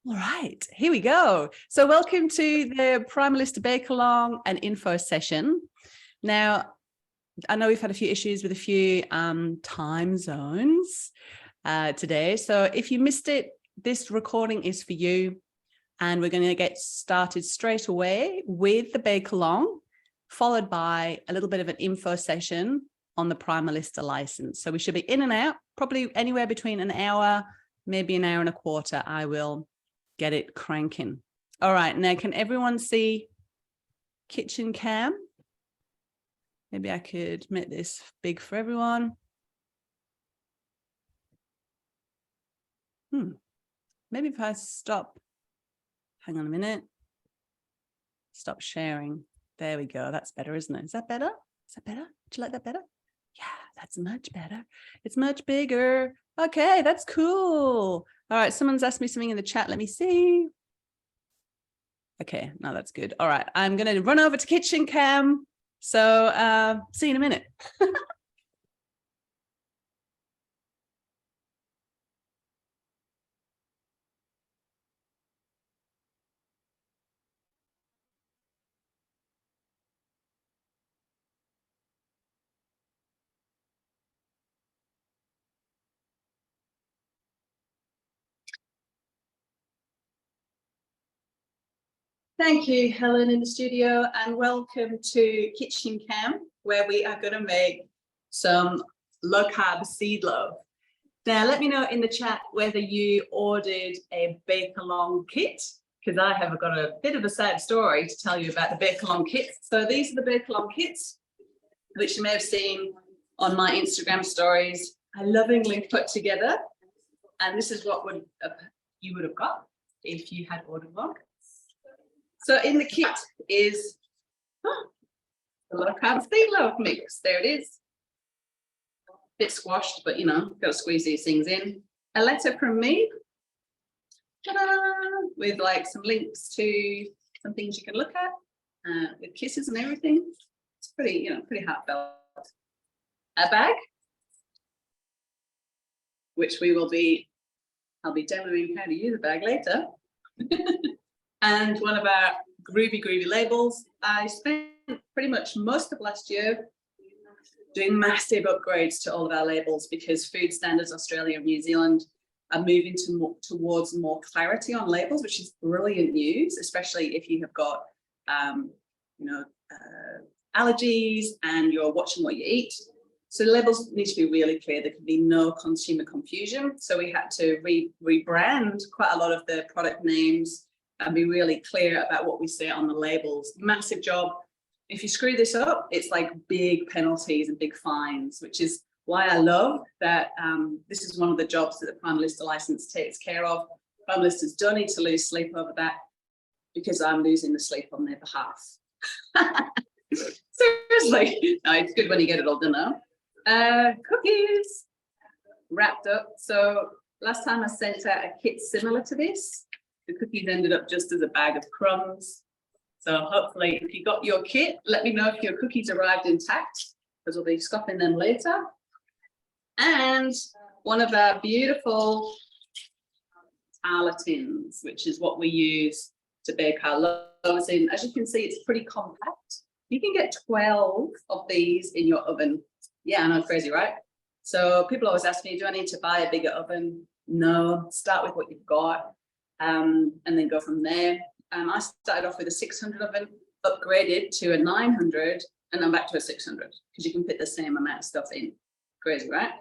All right, here we go. So welcome to the Primalista Bake Along and info session. Now, I know we've had a few issues with a few time zones today. So if you missed it, this recording is for you. And we're going to get started straight away with the Bake Along, followed by a little bit of an info session on the Primalista license. So we should be in and out, probably anywhere between an hour, maybe an hour and a quarter. I will get it cranking. All right, now can everyone see Kitchen Cam? Maybe I could make this big for everyone. Maybe if I stop, hang on a minute. Stop sharing. There we go. That's better, isn't it? Is that better? Is that better? Do you like that better? Yeah, that's much better. It's much bigger. Okay, that's cool. All right, someone's asked me something in the chat. Let me see. Okay, no, that's good. All right, I'm going to run over to Kitchen Cam. So see you in a minute. Thank you, Helen, in the studio, and welcome to Kitchen Cam, where we are going to make some low-carb seed loaf. Now, let me know in the chat whether you ordered a bake-along kit, because I have got a bit of a sad story to tell you about the bake-along kits. So these are the bake-along kits, which you may have seen on my Instagram stories. I lovingly put together, and this is what you would have got if you had ordered one. So in the kit is the low-carb seed loaf mix. There it is. Bit squashed, but you know, got to squeeze these things in. A letter from me, with like some links to some things you can look at, with kisses and everything. It's pretty, you know, pretty heartfelt. A bag, which I'll be demoing how to use a bag later. And one of our groovy labels. I spent pretty much most of last year doing massive upgrades to all of our labels because Food Standards Australia and New Zealand are moving towards more clarity on labels, which is brilliant news, especially if you have got allergies and you're watching what you eat. So the labels need to be really clear. There can be no consumer confusion. So we had to rebrand quite a lot of the product names and be really clear about what we say on the labels. Massive job. If you screw this up, it's like big penalties and big fines, which is why I love that this is one of the jobs that the Primalista license takes care of. Primalistas don't need to lose sleep over that because I'm losing the sleep on their behalf. Seriously. No, it's good when you get it all done now. Cookies wrapped up. So last time I sent out a kit similar to this. The cookies ended up just as a bag of crumbs. So hopefully if you got your kit, let me know if your cookies arrived intact, because we'll be scoffing them later. And one of our beautiful Tala tins, which is what we use to bake our loaves in. As you can see, it's pretty compact. You can get 12 of these in your oven. Yeah, I know, crazy, right? So people always ask me, do I need to buy a bigger oven? No, start with what you've got. And then go from there. I started off with a 600 oven, upgraded to a 900, and then back to a 600 because you can fit the same amount of stuff in. Crazy, right?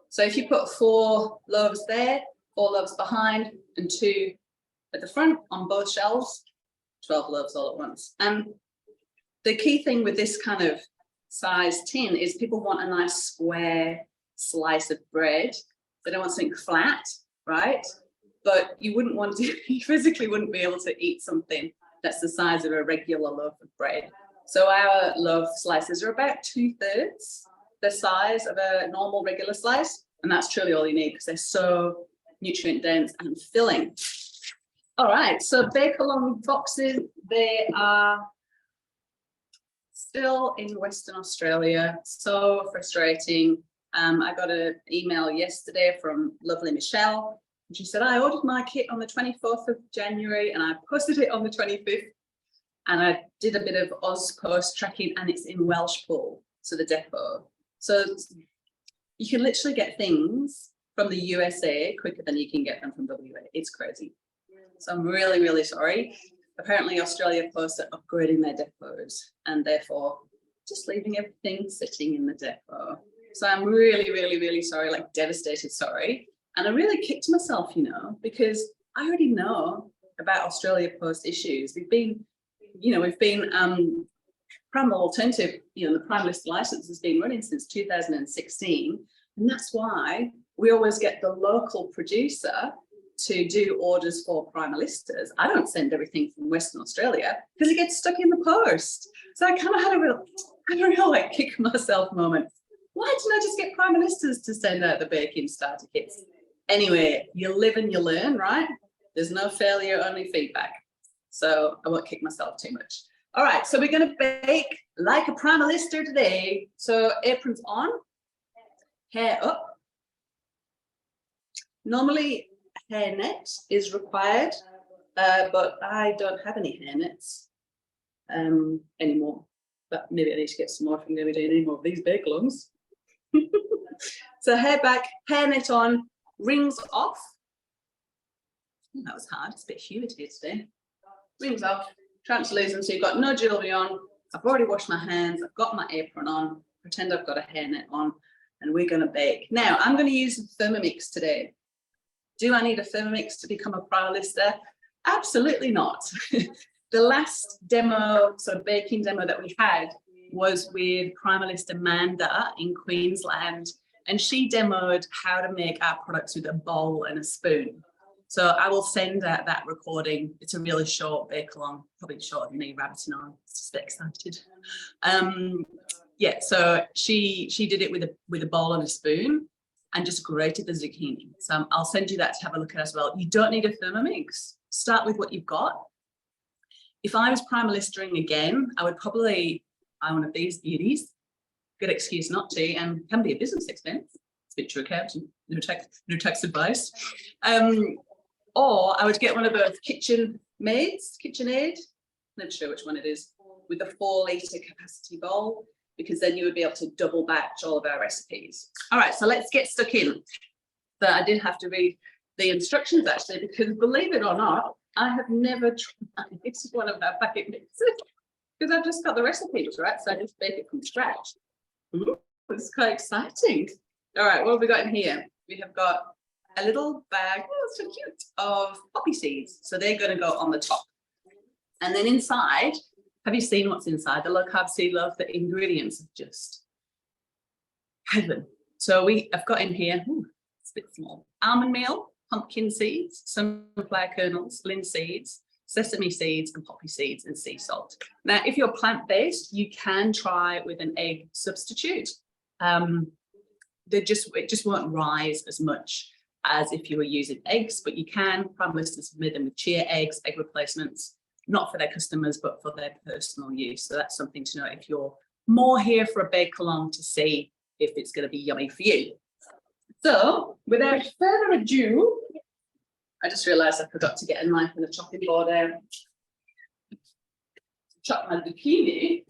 So if you put 4 loaves there, 4 loaves behind, and 2 at the front on both shelves, 12 loaves all at once. And the key thing with this kind of size tin is people want a nice square slice of bread. They don't want something flat, right? But you wouldn't want to, you physically wouldn't be able to eat something that's the size of a regular loaf of bread. So our loaf slices are about 2/3 the size of a normal regular slice. And that's truly all you need because they're so nutrient dense and filling. All right, so bake along boxes, they are still in Western Australia. So frustrating. I got an email yesterday from lovely Michelle. And she said, I ordered my kit on the 24th of January and I posted it on the 25th. And I did a bit of Oz post tracking and it's in Welshpool, so the depot. So you can literally get things from the USA quicker than you can get them from WA. It's crazy. So I'm really, really sorry. Apparently Australia Post are upgrading their depots and therefore just leaving everything sitting in the depot. So I'm really, really, really sorry, like devastated sorry. And I really kicked myself, you know, because I already know about Australia Post issues. We've been Primal Alternative, you know, the Primalista license has been running since 2016. And that's why we always get the local producer to do orders for Primalistas. I don't send everything from Western Australia because it gets stuck in the post. So I kind of had a real like kick myself moment. Why didn't I just get Primalistas to send out the baking starter kits? Anyway, you live and you learn, right? There's no failure, only feedback. So I won't kick myself too much. All right, so we're going to bake like a Primalista today. So aprons on, hair up. Normally a hair net is required, but I don't have any hair nets anymore. But maybe I need to get some more if I'm going to be doing any more of these bake-alongs. So hair back, hair net on, rings off. Oh, that was hard. It's a bit humid here today. Rings off, trying to lose them. So you've got no jewelry on. I've already washed my hands. I've got my apron on. Pretend I've got a hairnet on, and we're going to bake. Now I'm going to use a Thermomix today. Do I need a Thermomix to become a Primalista? Absolutely not. The last demo, sort of baking demo that we had was with Primalista Manda in Queensland, and she demoed how to make our products with a bowl and a spoon. So I will send out that recording. It's a really short bake along, probably shorter than me rabbiting on. Just a bit excited. Yeah, so she did it with a bowl and a spoon and just grated the zucchini. So I'll send you that to have a look at as well. You don't need a Thermomix. Start with what you've got. If I was Primalistaing again, I would probably buy one of these beauties. Good excuse not to, and can be a business expense. Speak to your accountant. No tax advice. Or I would get one of those KitchenAid, I'm not sure which one it is, with a 4-litre capacity bowl, because then you would be able to double batch all of our recipes. All right, so let's get stuck in. So I did have to read the instructions actually, because believe it or not, I have never tried one of our packet mixes because I've just got the recipes, right? So I just bake it from scratch. Ooh, it's quite exciting. All right, what have we got in here? We have got a little bag, oh, so cute, of poppy seeds. So they're going to go on the top. And then inside, have you seen what's inside the low-carb seed loaf? The ingredients are just heaven. So I've got in here, it's a bit small, almond meal, pumpkin seeds, sunflower kernels, linseeds, sesame seeds, and poppy seeds, and sea salt. Now, if you're plant-based, you can try with an egg substitute. It just won't rise as much as if you were using eggs, but you can. Primalistas have made them with chia eggs, egg replacements, not for their customers, but for their personal use. So that's something to know if you're more here for a bake along to see if it's going to be yummy for you. So without further ado, I just realized I forgot to get a knife and a chopping board out. Chop my zucchini.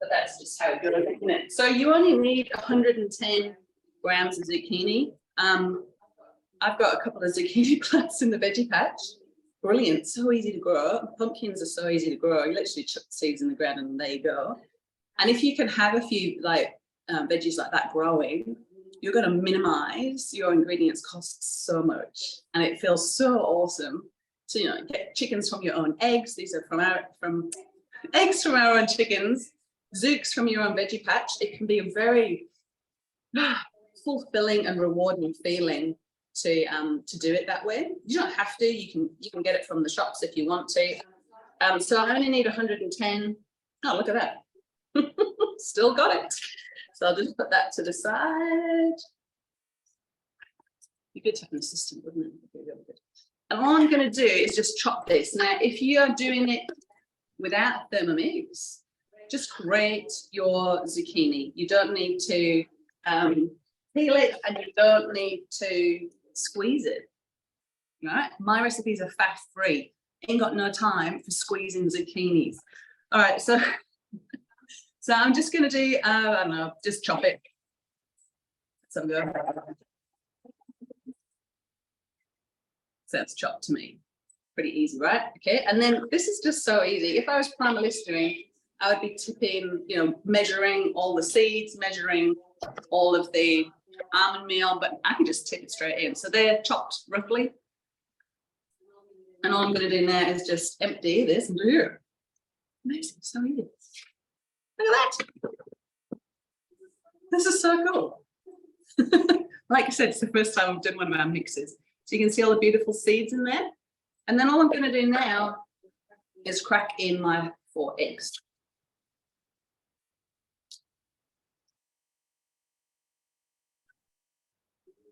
But that's just how good I'm making it. So you only need 110 grams of zucchini. I've got a couple of zucchini plants in the veggie patch. Brilliant, so easy to grow. Pumpkins are so easy to grow. You literally chuck the seeds in the ground and there you go. And if you can have a few veggies like that growing, you're going to minimize your ingredients costs so much, and it feels so awesome to get chickens from your own eggs. These are from eggs from our own chickens, zooks from your own veggie patch. It can be a very fulfilling and rewarding feeling to do it that way. You don't have to. You can get it from the shops if you want to. So I only need 110. Oh, look at that. Still got it. So I'll just put that to the side. Be good to have an assistant, wouldn't it? Be really good. And all I'm going to do is just chop this. Now, if you are doing it without Thermomix, just grate your zucchini. You don't need to peel it, and you don't need to squeeze it, right? My recipes are fat-free. Ain't got no time for squeezing zucchinis. All right, so I'm just gonna do, I don't know, just chop it. So go. Sounds chopped to me. Pretty easy, right? Okay, and then this is just so easy. If I was Primalistering, I would be tipping, you know, measuring all the seeds, measuring all of the almond meal, but I can just tip it straight in. So they're chopped roughly. And all I'm going to do now is just empty this and do here. Amazing, so easy. Look at that. This is so cool. Like I said, it's the first time I've done one of our mixes. So you can see all the beautiful seeds in there. And then all I'm going to do now is crack in my 4 eggs.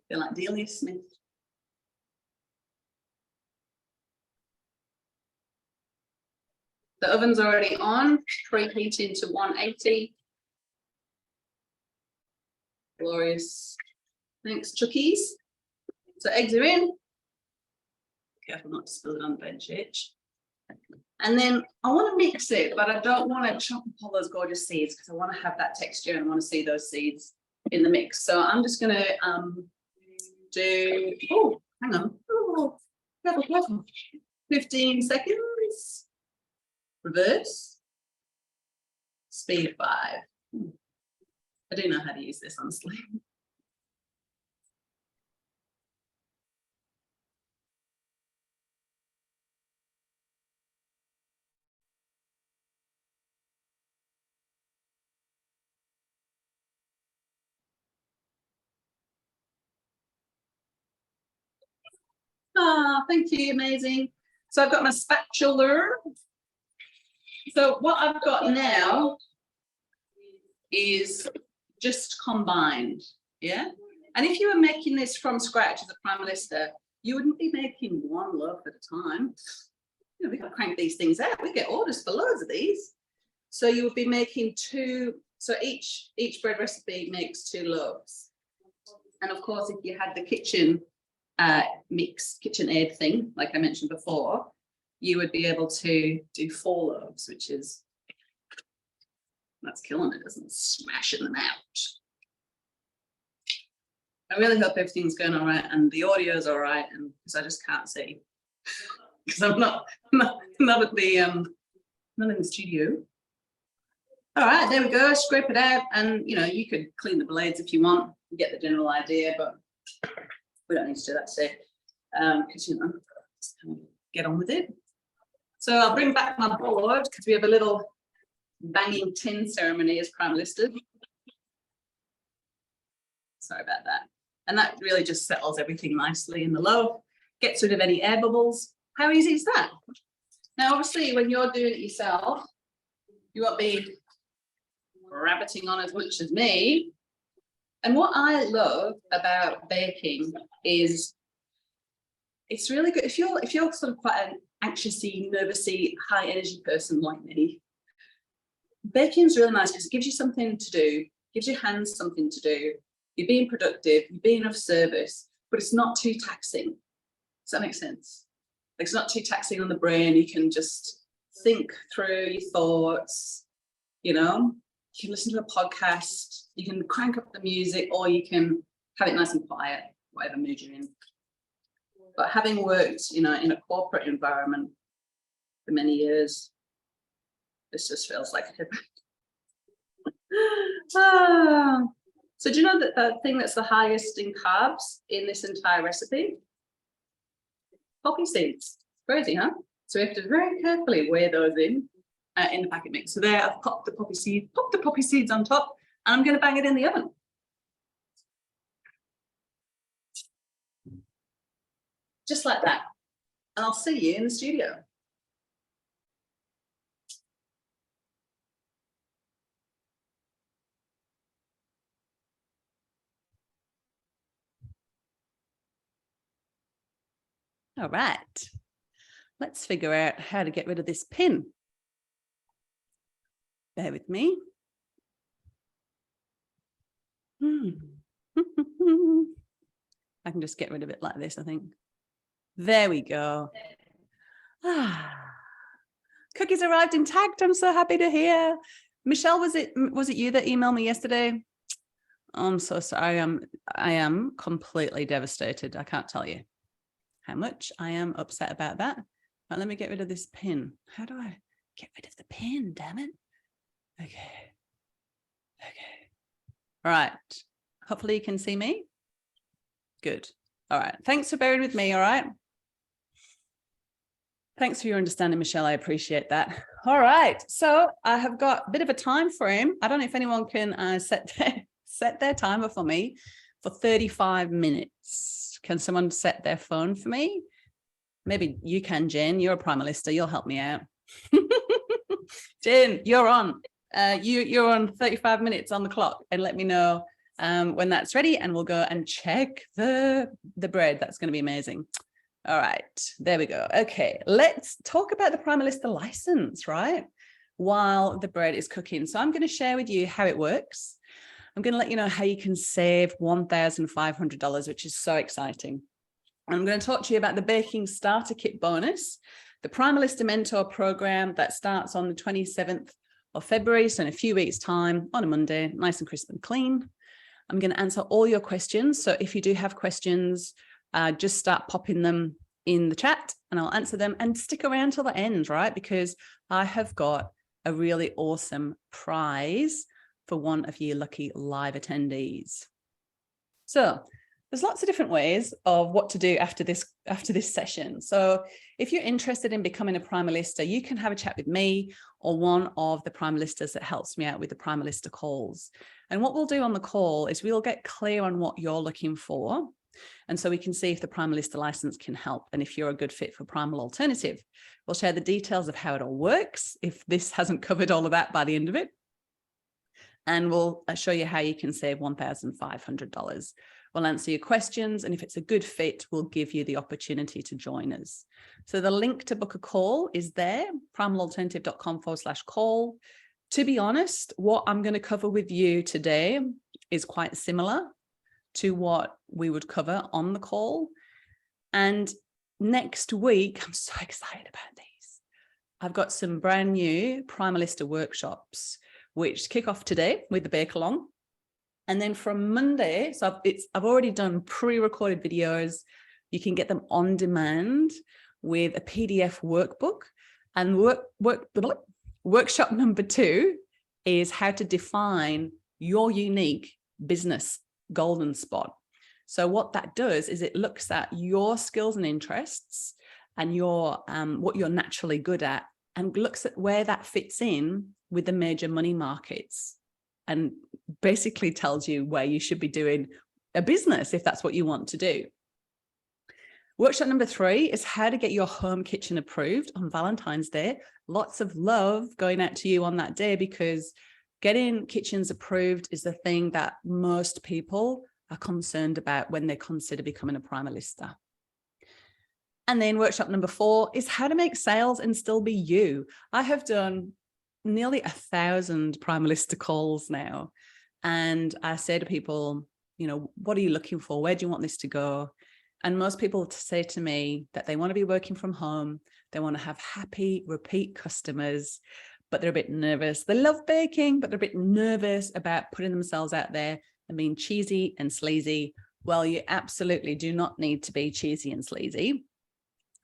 Feel like Delia Smith. The oven's already on, preheating to 180. Glorious. Thanks, Chuckies. So eggs are in. Careful not to spill it on the bed, Chich. And then I want to mix it, but I don't want to chop up all those gorgeous seeds because I want to have that texture and I want to see those seeds in the mix. So I'm just going to do, oh, hang on. Oh, careful. 15 seconds. Reverse. Speed 5. I do know how to use this, honestly. Ah, thank you, amazing. So I've got my spatula. So what I've got now is just combined, yeah? And if you were making this from scratch as a Primalista, you wouldn't be making 1 loaf at a time. You know, we've got to crank these things out. We get orders for loads of these. So you would be making 2, so each bread recipe makes 2 loaves. And of course, if you had the kitchen mix, KitchenAid thing, like I mentioned before, you would be able to do 4 loaves, which is, that's killing it, isn't it? Smashing them out. I really hope everything's going all right and the audio's all right, and because I just can't see, because I'm not at the not in the studio. All right, there we go. Scrape it out, and you know, you could clean the blades if you want. You get the general idea, but we don't need to do that today, because you know, just kind of get on with it. So I'll bring back my board because we have a little banging tin ceremony as Primalistas. Sorry about that. And that really just settles everything nicely in the loaf, gets rid of any air bubbles. How easy is that? Now, obviously, when you're doing it yourself, you won't be rabbiting on as much as me. And what I love about baking is it's really good. If you're sort of quite an anxiousy, nervousy, high energy person like me, baking is really nice because it gives you something to do, gives your hands something to do. You're being productive, you're being of service, but it's not too taxing. Does that make sense? Like, it's not too taxing on the brain. You can just think through your thoughts, you know, you can listen to a podcast, you can crank up the music, or you can have it nice and quiet, whatever mood you're in. But having worked, you know, in a corporate environment for many years, this just feels like So do you know that the thing that's the highest in carbs in this entire recipe? Poppy seeds. Crazy, huh? So we have to very carefully weigh those in the packet mix. So there, I've popped the poppy seeds on top, and I'm going to bang it in the oven. Just like that. And I'll see you in the studio. All right, let's figure out how to get rid of this pin. Bear with me. I can just get rid of it like this, I think. There we go. Cookies arrived intact. I'm so happy to hear. Michelle, was it you that emailed me yesterday? I'm so sorry. I am completely devastated. I can't tell you how much I am upset about that. Right, let me get rid of this pin. How do I get rid of the pin? Damn it. Okay. All right. Hopefully you can see me. Good. All right. Thanks for bearing with me. All right. Thanks for your understanding, Michelle. I appreciate that. All right. So I have got a bit of a time frame. I don't know if anyone can set their timer for me for 35 minutes. Can someone set their phone for me? Maybe you can, Jen. You're a Primalista. You'll help me out. Jen, you're on. You're on 35 minutes on the clock, and let me know when that's ready, and we'll go and check the bread. That's going to be amazing. All right, there we go. Okay, let's talk about the Primalista license, right? While the bread is cooking. So I'm going to share with you how it works. I'm going to let you know how you can save $1,500, which is so exciting. I'm going to talk to you about the baking starter kit bonus, the Primalista mentor program that starts on the 27th of February. So in a few weeks' time, on a Monday, nice and crisp and clean. I'm going to answer all your questions. So if you do have questions, just start popping them in the chat and I'll answer them, and stick around till the end, right? Because I have got a really awesome prize for one of you lucky live attendees. So there's lots of different ways of what to do after this session. So if you're interested in becoming a Primalista, you can have a chat with me or one of the Primalistas that helps me out with the Primalista calls. And what we'll do on the call is we'll get clear on what you're looking for. And so we can see if the Primalista license can help and if you're a good fit for Primal Alternative. We'll share the details of how it all works, if this hasn't covered all of that by the end of it. And we'll show you how you can save $1,500. We'll answer your questions, and if it's a good fit, we'll give you the opportunity to join us. So the link to book a call is there, primalalternative.com/call. To be honest, what I'm going to cover with you today is quite similar to what we would cover on the call. And next week, I'm so excited about these. I've got some brand new Primalista workshops, which kick off today with the Bake Along. And then from Monday, so I've already done pre-recorded videos. You can get them on demand with a PDF workbook. And workshop number 2 is how to define your unique business golden spot. So what that does is it looks at your skills and interests and your what you're naturally good at, and looks at where that fits in with the major money markets, and basically tells you where you should be doing a business if that's what you want to do. Workshop number 3 is how to get your home kitchen approved on Valentine's Day. Lots of love going out to you on that day, because getting kitchens approved is the thing that most people are concerned about when they consider becoming a Primalista. And then workshop number 4 is how to make sales and still be you. I have done nearly 1,000 Primalista calls now. And I say to people, you know, what are you looking for? Where do you want this to go? And most people say to me that they want to be working from home. They want to have happy, repeat customers, but they're a bit nervous. They love baking, but they're a bit nervous about putting themselves out there and being cheesy and sleazy. Well, you absolutely do not need to be cheesy and sleazy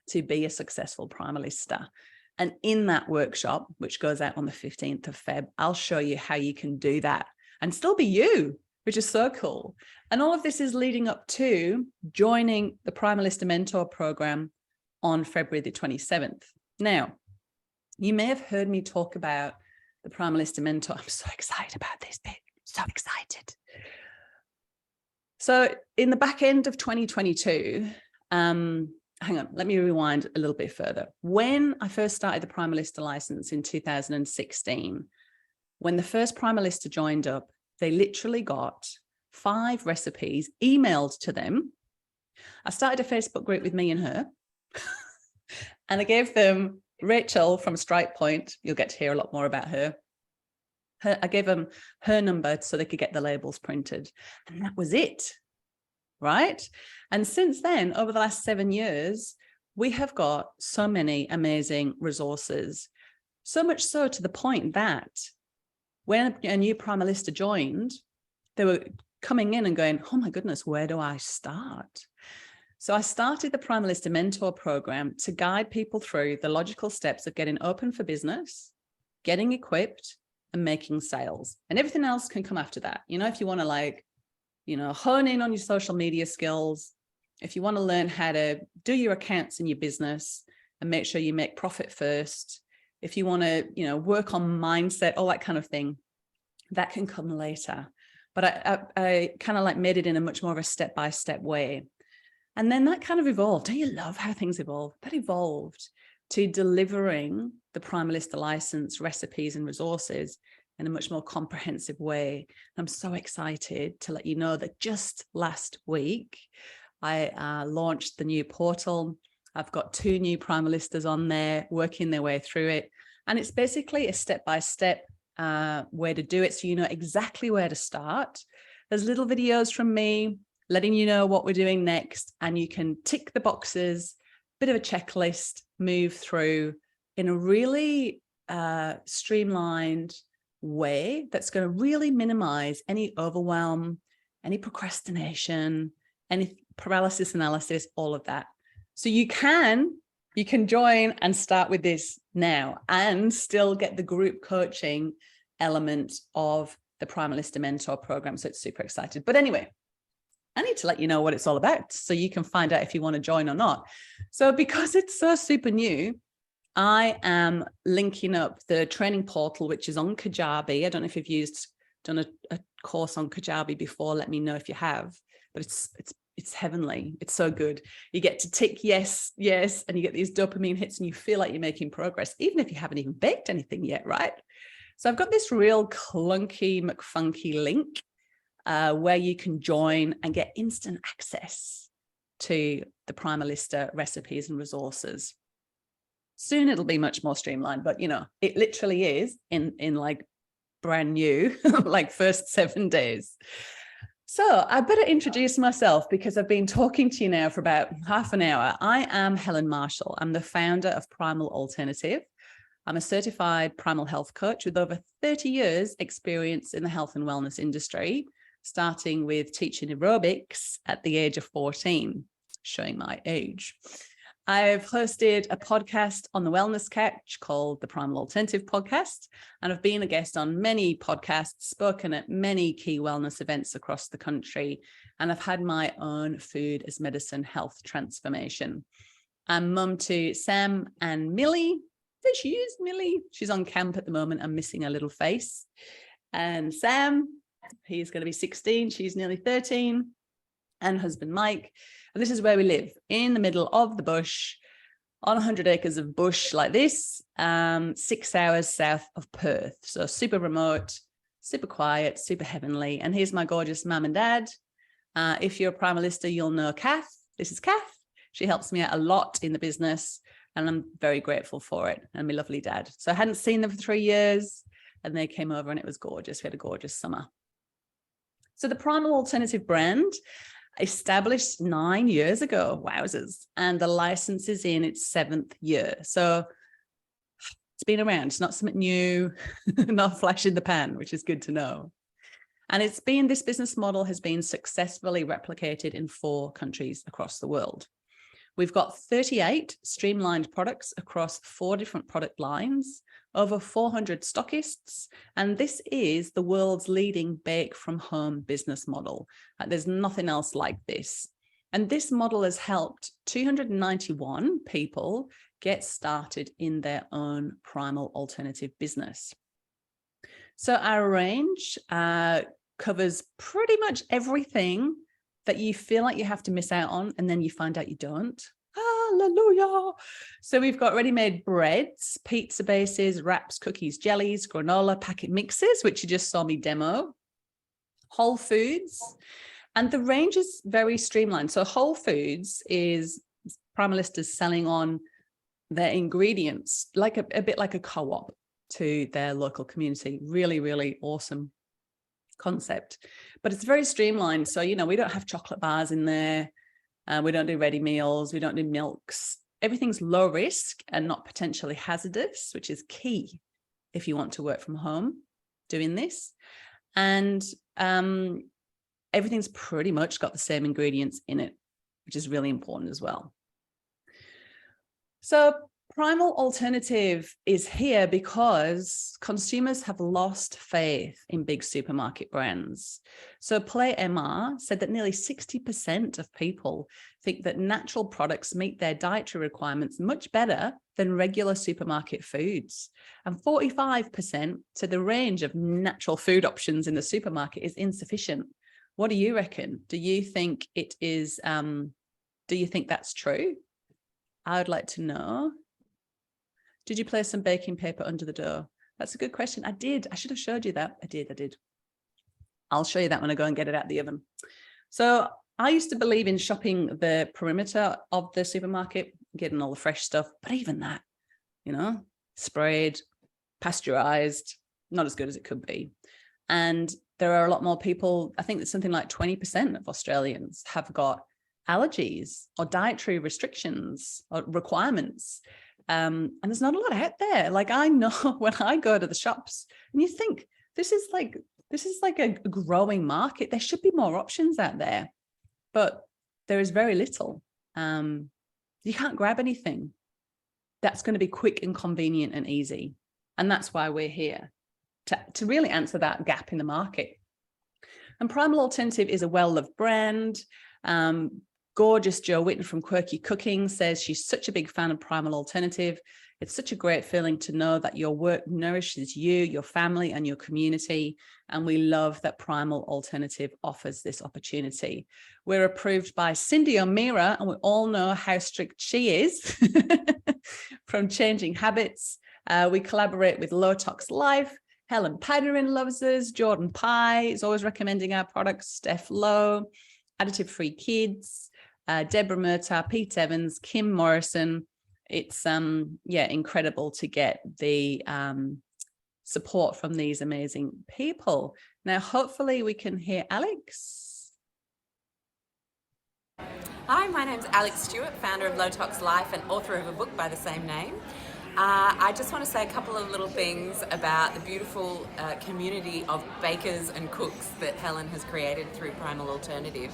to be a successful Primalista. And in that workshop, which goes out on the 15th of Feb, I'll show you how you can do that and still be you, which is so cool. And all of this is leading up to joining the Primalista Mentor Program on February the 27th. Now, you may have heard me talk about the Primalista Mentor. I'm so excited about this bit, so excited. So in the back end of 2022, hang on, let me rewind a little bit further. When I first started the Primalista license in 2016, when the first Primalista joined up, they literally got 5 recipes emailed to them. I started a Facebook group with me and her, and I gave them Rachel from Strike Point. You'll get to hear a lot more about her. I gave them her number so they could get the labels printed, and that was it. right? And since then, over the last 7 years, we have got so many amazing resources, so much so to the point that when a new Primalista joined, they were coming in and going, oh my goodness, where do I start? So I started the Primalista Mentor Program to guide people through the logical steps of getting open for business, getting equipped, and making sales. And everything else can come after that. You know, if you want to like, you know, hone in on your social media skills, if you want to learn how to do your accounts in your business and make sure you make profit first, if you want to, you know, work on mindset, all that kind of thing, that can come later. But I kind of like made it in a much more of a step-by-step way. And then that kind of evolved. Don't you love how things evolve? That evolved to delivering the Primalista license, recipes and resources in a much more comprehensive way. I'm so excited to let you know that just last week, I launched the new portal. I've got 2 new Primalistas on there working their way through it. And it's basically a step-by-step way to do it, so you know exactly where to start. There's little videos from me letting you know what we're doing next, and you can tick the boxes, bit of a checklist, move through in a really streamlined way that's going to really minimize any overwhelm, any procrastination, any paralysis analysis, all of that. So you can join and start with this now and still get the group coaching element of the Primalista Mentor Program. So it's super excited. But anyway, I need to let you know what it's all about so you can find out if you want to join or not. So because it's so super new, I am linking up the training portal, which is on Kajabi. I don't know if you've done a course on Kajabi before. Let me know if you have, but it's heavenly. It's so good. You get to tick yes, yes, and you get these dopamine hits and you feel like you're making progress, even if you haven't even baked anything yet, right? So I've got this real clunky, McFunky link where you can join and get instant access to the Primalista recipes and resources. Soon it'll be much more streamlined, but you know, it literally is in like brand new, like first 7 days. So I better introduce myself because I've been talking to you now for about half an hour. I am Helen Marshall. I'm the founder of Primal Alternative. I'm a certified primal health coach with over 30 years experience in the health and wellness industry, starting with teaching aerobics at the age of 14, showing my age. I've hosted a podcast on the Wellness Couch called the Primal Alternative Podcast, and I've been a guest on many podcasts, spoken at many key wellness events across the country, and I've had my own food as medicine health transformation. I'm mum to Sam and Millie. There she is, Millie. She's on camp at the moment. I'm missing her little face. And Sam, he's going to be 16. She's nearly 13. And husband Mike. And this is where we live, in the middle of the bush, on 100 acres of bush like this, 6 hours south of Perth. So super remote, super quiet, super heavenly. And here's my gorgeous mum and dad. If you're a Primalista, you'll know Kath. This is Kath. She helps me out a lot in the business, and I'm very grateful for it. And my lovely dad. So I hadn't seen them for 3 years, and they came over and it was gorgeous. We had a gorgeous summer. So the Primal Alternative brand, established 9 years ago, wowzers, and the license is in its 7th year. So it's been around. It's not something new, not a flash in the pan, which is good to know. And this business model has been successfully replicated in 4 countries across the world. We've got 38 streamlined products across 4 different product lines, over 400 stockists, and this is the world's leading bake from home business model. There's nothing else like this. And this model has helped 291 people get started in their own primal alternative business. So our range covers pretty much everything that you feel like you have to miss out on, and then you find out you don't. Hallelujah. So we've got ready-made breads, pizza bases, wraps, cookies, jellies, granola, packet mixes, which you just saw me demo, Whole Foods, and the range is very streamlined. So Whole Foods is Primalistas selling on their ingredients, like a bit like a co-op to their local community. Really, really awesome. concept, but it's very streamlined. So, you know, we don't have chocolate bars in there. We don't do ready meals. We don't do milks. Everything's low risk and not potentially hazardous, which is key if you want to work from home doing this. And everything's pretty much got the same ingredients in it, which is really important as well. So Primal Alternative is here because consumers have lost faith in big supermarket brands. So Play MR said that nearly 60% of people think that natural products meet their dietary requirements much better than regular supermarket foods. And 45% said the range of natural food options in the supermarket is insufficient. What do you reckon? Do you think it is, do you think that's true? I would like to know. Did you place some baking paper under the dough? That's a good question. I did. I should have showed you that. I did. I'll show you that when I go and get it out of the oven. So I used to believe in shopping the perimeter of the supermarket, getting all the fresh stuff, but even that, you know, sprayed, pasteurized, not as good as it could be. And there are a lot more people, I think that something like 20% of Australians have got allergies or dietary restrictions or requirements. And there's not a lot out there. Like I know when I go to the shops and you think this is like a growing market. There should be more options out there, but there is very little. You can't grab anything that's going to be quick and convenient and easy. And that's why we're here to really answer that gap in the market. And Primal Alternative is a well-loved brand. Gorgeous Jo Whitten from Quirky Cooking says she's such a big fan of Primal Alternative. It's such a great feeling to know that your work nourishes you, your family, and your community. And we love that Primal Alternative offers this opportunity. We're approved by Cindy O'Meara, and we all know how strict she is from Changing Habits. We collaborate with Low Tox Life. Helen Padarin loves us. Jordan Pye is always recommending our products. Steph Lowe, Additive Free Kids. Deborah Murtagh, Pete Evans, Kim Morrison. It's incredible to get the support from these amazing people. Now, hopefully we can hear Alex. Hi, my name's Alex Stewart, founder of Low Tox Life and author of a book by the same name. I just want to say a couple of little things about the beautiful community of bakers and cooks that Helen has created through Primal Alternative.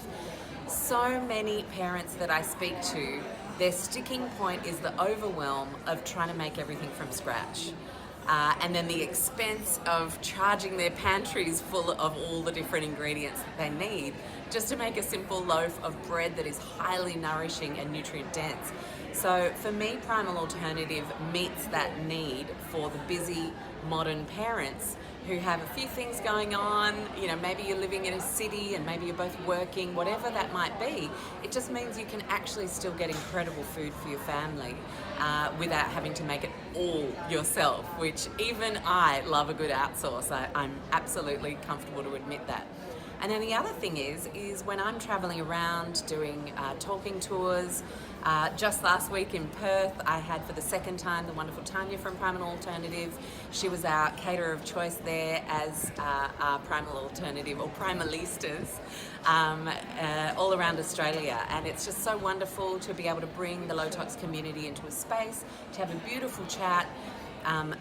So many parents that I speak to, their sticking point is the overwhelm of trying to make everything from scratch. And then the expense of charging their pantries full of all the different ingredients that they need just to make a simple loaf of bread that is highly nourishing and nutrient dense. So for me, Primal Alternative meets that need for the busy modern parents who have a few things going on. You know, maybe you're living in a city and maybe you're both working, whatever that might be. It just means you can actually still get incredible food for your family without having to make it all yourself, which even I love a good outsource. I'm absolutely comfortable to admit that. And then the other thing is when I'm traveling around doing talking tours. Just last week in Perth, I had for the second time the wonderful Tanya from Primal Alternative. She was our caterer of choice there as our Primal Alternative or Primalistas all around Australia. And it's just so wonderful to be able to bring the Low Tox community into a space, to have a beautiful chat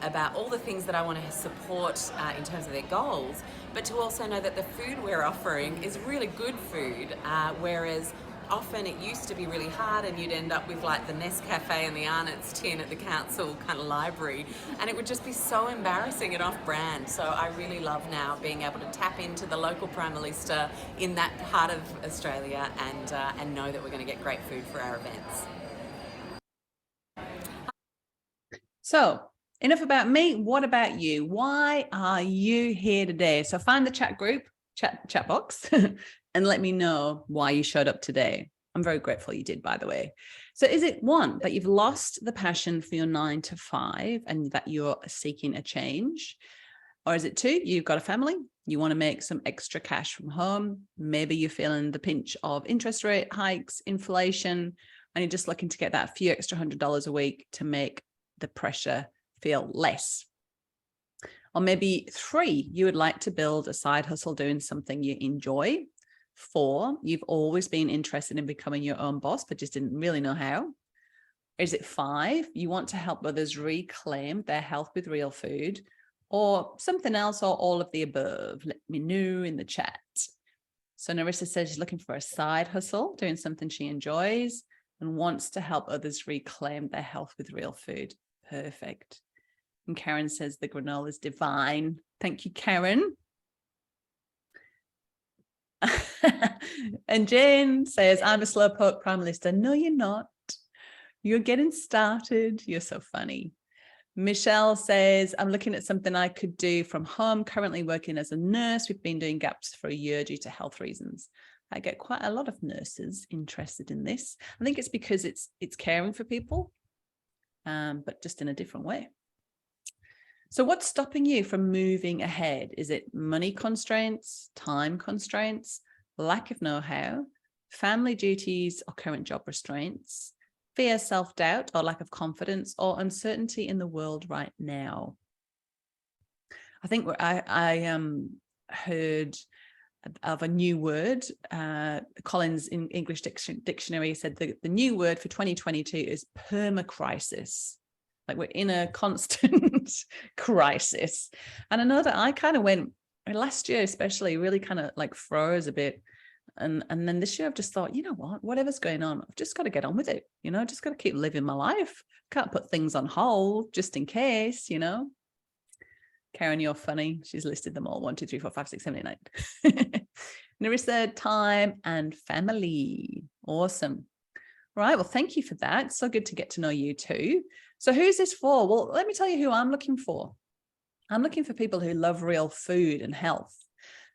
about all the things that I want to support in terms of their goals, but to also know that the food we're offering is really good food, whereas often it used to be really hard and you'd end up with like the Nescafe and the Arnott's tin at the council kind of library, and it would just be so embarrassing and off-brand. So I really love now being able to tap into the local Primalista in that part of Australia and know that we're going to get great food for our events. So enough about me. What about you? Why are you here today? So find the chat group, chat box, and let me know why you showed up today. I'm very grateful you did, by the way. So is it one, that you've lost the passion for your 9 to 5 and that you're seeking a change? Or is it 2, you've got a family, you want to make some extra cash from home. Maybe you're feeling the pinch of interest rate hikes, inflation, and you're just looking to get that few extra $100 a week to make the pressure feel less. Or maybe 3, you would like to build a side hustle doing something you enjoy. 4, you've always been interested in becoming your own boss, but just didn't really know how. Is it 5, you want to help others reclaim their health with real food, or something else, or all of the above? Let me know in the chat. So Narissa says she's looking for a side hustle, doing something she enjoys, and wants to help others reclaim their health with real food. Perfect. And Karen says the granola is divine. Thank you, Karen. And Jane says, I'm a slowpoke Primalista. No, you're not. You're getting started. You're so funny. Michelle says, I'm looking at something I could do from home, currently working as a nurse. We've been doing gaps for a year due to health reasons. I get quite a lot of nurses interested in this. I think it's because it's caring for people, but just in a different way. So what's stopping you from moving ahead? Is it money constraints, time constraints, lack of know-how, family duties or current job restraints, fear, self-doubt or lack of confidence, or uncertainty in the world right now? I think I heard of a new word. Collins in English Dictionary said the new word for 2022 is permacrisis. Like we're in a constant crisis. And I know that I kind of went last year, especially, really kind of like froze a bit. And then this year I've just thought, you know what, whatever's going on, I've just got to get on with it. You know, just got to keep living my life. Can't put things on hold just in case, you know. Karen, you're funny. She's listed them all. 1, 2, 3, 4, 5, 6, 7, 8, 9. Narissa, time and family. Awesome. Right. Well, thank you for that. It's so good to get to know you too. So who's this for? Well, let me tell you who I'm looking for. I'm looking for people who love real food and health,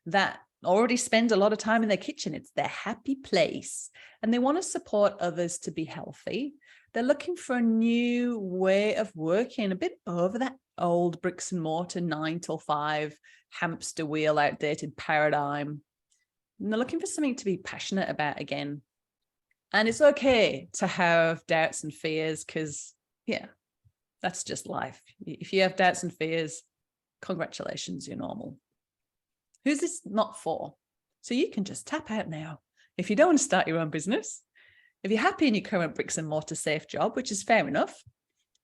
that already spend a lot of time in their kitchen. It's their happy place, and they want to support others to be healthy. They're looking for a new way of working, a bit over that old bricks and mortar 9 till 5 hamster wheel outdated paradigm. And they're looking for something to be passionate about again. And it's okay to have doubts and fears, because yeah, that's just life. If you have doubts and fears, congratulations, you're normal. Who's this not for? So you can just tap out now. If you don't want to start your own business, if you're happy in your current bricks and mortar safe job, which is fair enough,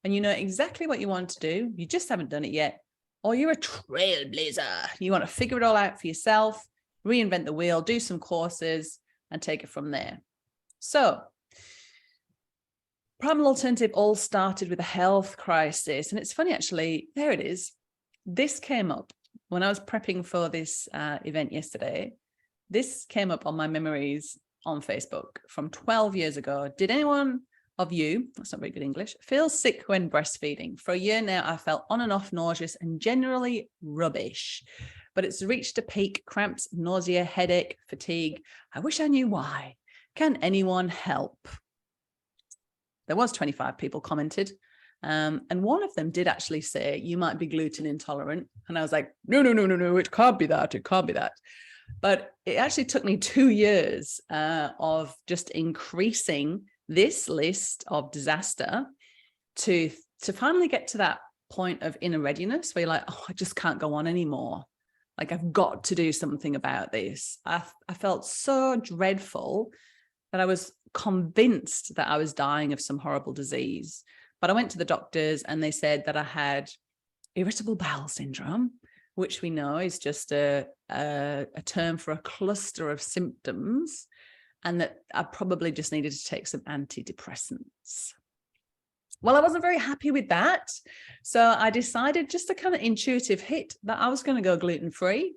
and you know exactly what you want to do, you just haven't done it yet, or you're a trailblazer, you want to figure it all out for yourself, reinvent the wheel, do some courses, and take it from there. So Primal Alternative all started with a health crisis. And it's funny, actually, there it is. This came up when I was prepping for this event yesterday. This came up on my memories on Facebook from 12 years ago. Did anyone of you, that's not very good English, feel sick when breastfeeding? For a year now, I felt on and off nauseous and generally rubbish, but it's reached a peak: cramps, nausea, headache, fatigue. I wish I knew why. Can anyone help? There was 25 people commented. And one of them did actually say, you might be gluten intolerant. And I was like, no, it can't be that. It can't be that. But it actually took me 2 years of just increasing this list of disaster to finally get to that point of inner readiness where you're like, oh, I just can't go on anymore. Like, I've got to do something about this. I felt so dreadful that I was convinced that I was dying of some horrible disease. But I went to the doctors and they said that I had irritable bowel syndrome, which we know is just a term for a cluster of symptoms, and that I probably just needed to take some antidepressants. Well, I wasn't very happy with that. So I decided, just a kind of intuitive hit, that I was going to go gluten-free.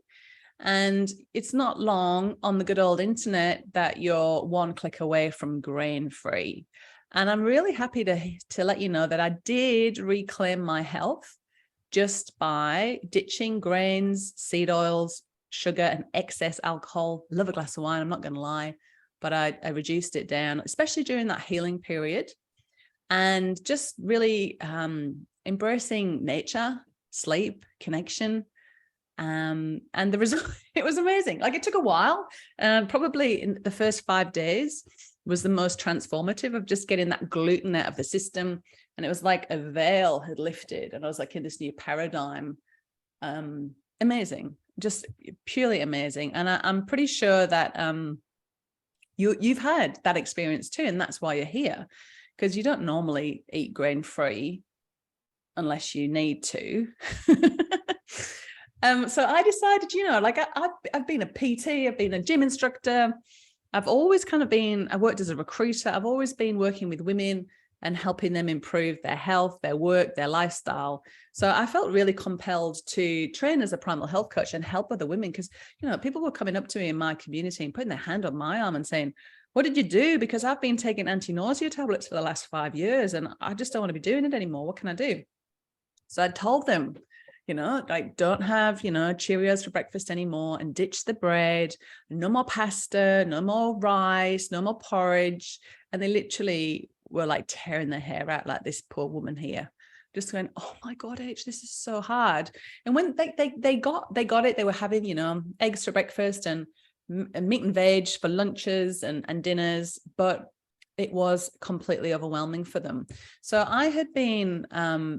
And it's not long on the good old internet that you're one click away from grain-free. And I'm really happy to let you know that I did reclaim my health just by ditching grains, seed oils, sugar, and excess alcohol. Love a glass of wine, I'm not going to lie, but I reduced it down, especially during that healing period. And just really embracing nature, sleep, connection. And the result, it was amazing. Like, it took a while. Probably in the first 5 days was the most transformative of just getting that gluten out of the system. And it was like a veil had lifted, and I was like in this new paradigm amazing, just purely amazing. And I'm pretty sure that you've had that experience too, and that's why you're here, because you don't normally eat grain-free unless you need to. So I decided, like I've been a PT, I've been a gym instructor. I've always kind of I worked as a recruiter. I've always been working with women and helping them improve their health, their work, their lifestyle. So I felt really compelled to train as a primal health coach and help other women, because, people were coming up to me in my community and putting their hand on my arm and saying, what did you do? Because I've been taking anti-nausea tablets for the last 5 years and I just don't want to be doing it anymore. What can I do? So I told them, like, don't have, Cheerios for breakfast anymore, and ditch the bread, no more pasta, no more rice, no more porridge. And they literally were like tearing their hair out, like this poor woman here, just going, oh my God, H, this is so hard. And when they got it, they were having, eggs for breakfast and meat and veg for lunches and dinners, but it was completely overwhelming for them. So I had been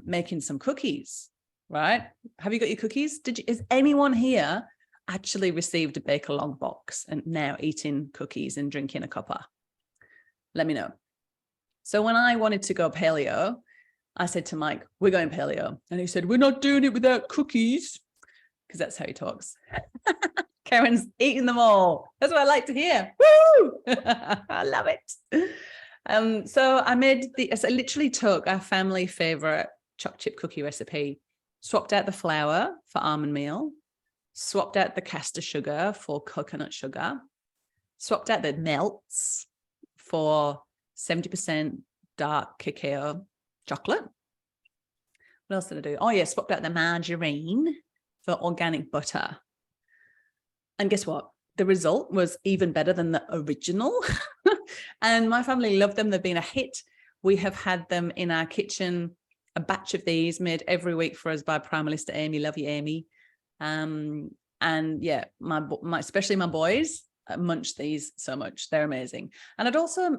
making some cookies, right? Have you got your cookies? Is anyone here actually received a Bake Along box and now eating cookies and drinking a cuppa? Let me know. So when I wanted to go paleo, I said to Mike, we're going paleo. And he said, we're not doing it without cookies, because that's how he talks. Karen's eating them all. That's what I like to hear. Woo! I love it. So I literally took our family favorite chocolate chip cookie recipe, swapped out the flour for almond meal, swapped out the castor sugar for coconut sugar, swapped out the melts for 70% dark cacao chocolate. What else did I do? Oh yeah, swapped out the margarine for organic butter. And guess what? The result was even better than the original. And my family loved them. They've been a hit. We have had them in our kitchen, a batch of these made every week for us by Primalista Amy. Love you, Amy. And yeah, especially my boys munch these so much. They're amazing. And I'd also,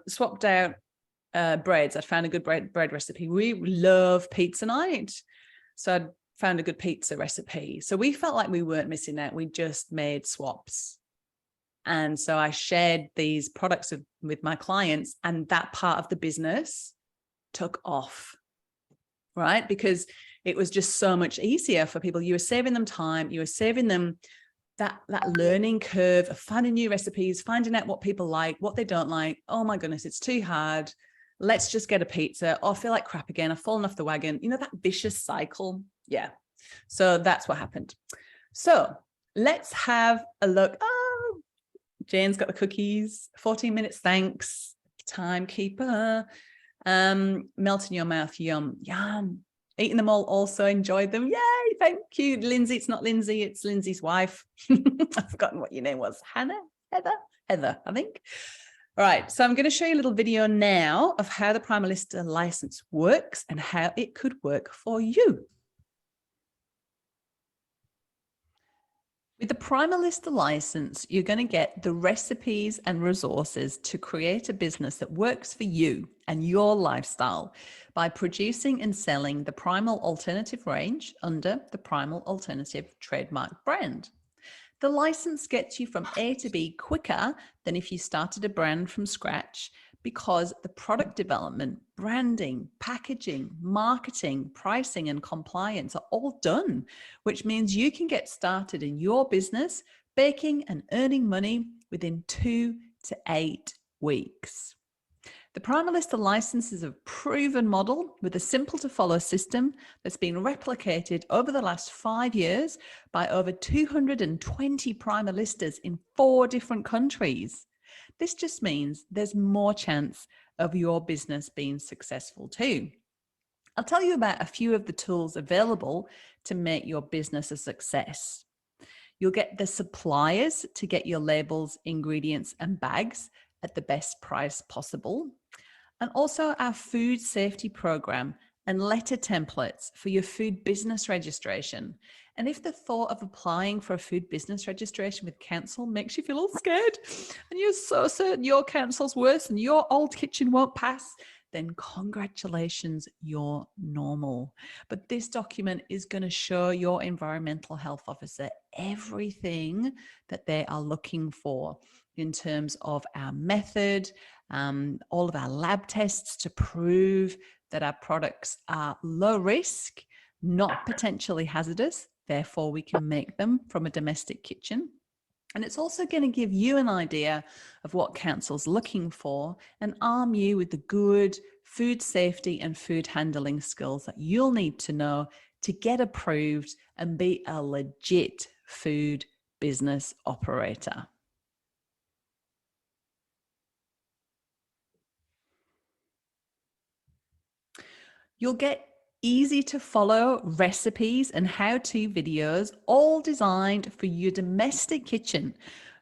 swapped out breads. I'd found a good bread recipe. We love pizza night. So I'd found a good pizza recipe. So we felt like we weren't missing out. We just made swaps. And so I shared these products with my clients, and that part of the business took off, right? Because it was just so much easier for people. You were saving them time. You were saving them that learning curve of finding new recipes, finding out what people like, what they don't like. Oh my goodness, it's too hard. Let's just get a pizza. Oh, I feel like crap again. I've fallen off the wagon. That vicious cycle. Yeah. So that's what happened. So let's have a look. Oh, Jane's got the cookies. 14 minutes. Thanks. Timekeeper. Melt in your mouth. Yum. Yum. Eating them all, also enjoyed them. Yay, thank you. Lindsay, it's not Lindsay, it's Lindsay's wife. I've forgotten what your name was. Hannah? Heather, I think. All right, so I'm going to show you a little video now of how the Primalista license works and how it could work for you. With the Primalista license, you're going to get the recipes and resources to create a business that works for you and your lifestyle by producing and selling the Primal Alternative range under the Primal Alternative trademark brand. The license gets you from A to B quicker than if you started a brand from scratch, because the product development, branding, packaging, marketing, pricing, and compliance are all done, which means you can get started in your business, baking and earning money within 2 to 8 weeks. The Primalista license is a proven model with a simple to follow system that's been replicated over the last 5 years by over 220 Primalistas in 4 different countries. This just means there's more chance of your business being successful too. I'll tell you about a few of the tools available to make your business a success. You'll get the suppliers to get your labels, ingredients, and bags at the best price possible. And also our food safety program and letter templates for your food business registration. And if the thought of applying for a food business registration with council makes you feel all scared and you're so certain your council's worse and your old kitchen won't pass, then congratulations, you're normal. But this document is going to show your environmental health officer everything that they are looking for in terms of our method, all of our lab tests to prove that our products are low risk, not potentially hazardous, therefore we can make them from a domestic kitchen. And it's also going to give you an idea of what council's looking for and arm you with the good food safety and food handling skills that you'll need to know to get approved and be a legit food business operator. You'll get easy to follow recipes and how-to videos, all designed for your domestic kitchen.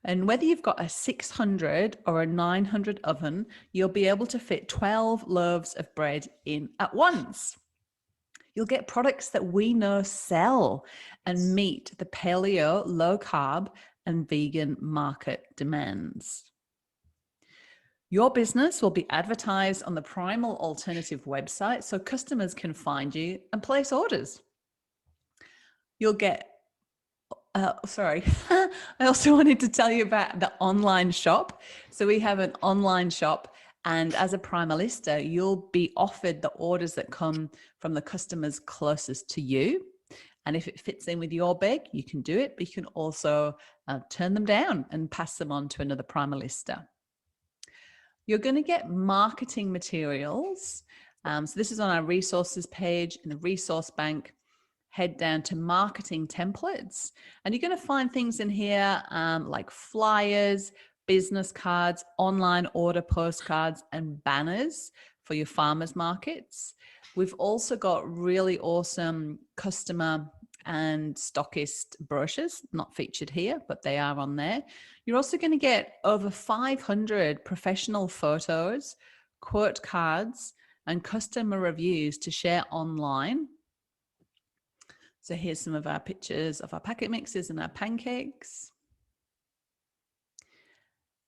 And whether you've got a 600 or a 900 oven, you'll be able to fit 12 loaves of bread in at once. You'll get products that we know sell and meet the paleo, low carb, and vegan market demands. Your business will be advertised on the Primal Alternative website so customers can find you and place orders. You'll get, I also wanted to tell you about the online shop. So we have an online shop, and as a Primalista, you'll be offered the orders that come from the customers closest to you. And if it fits in with your bag, you can do it, but you can also turn them down and pass them on to another Primalista. You're going to get marketing materials. So this is on our resources page in the resource bank. Head down to marketing templates, and you're going to find things in here like flyers, business cards, online order postcards, and banners for your farmers markets. We've also got really awesome customer and stockist brochures, not featured here, but they are on there. You're also going to get over 500 professional photos, quote cards, and customer reviews to share online. So here's some of our pictures of our packet mixes and our pancakes.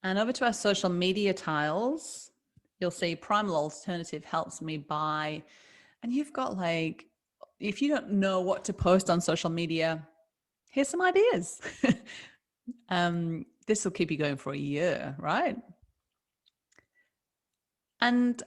And over to our social media tiles, you'll see Primal Alternative helps me buy. And you've got like, if you don't know what to post on social media, here's some ideas. This will keep you going for a year, right? And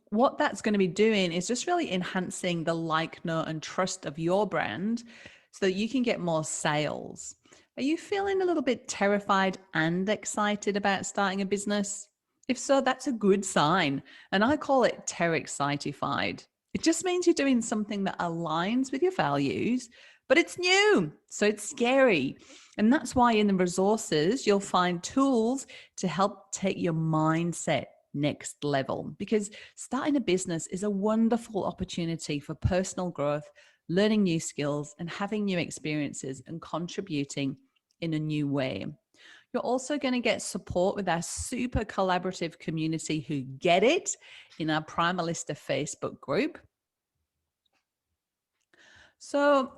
what that's going to be doing is just really enhancing the like, know, and trust of your brand so that you can get more sales. Are you feeling a little bit terrified and excited about starting a business? If so, that's a good sign. And I call it Ter-excitified. It just means you're doing something that aligns with your values, but it's new, so it's scary. And that's why in the resources, you'll find tools to help take your mindset next level, because starting a business is a wonderful opportunity for personal growth, learning new skills, and having new experiences and contributing in a new way. You're also going to get support with our super collaborative community who get it in our Primalista Facebook group. So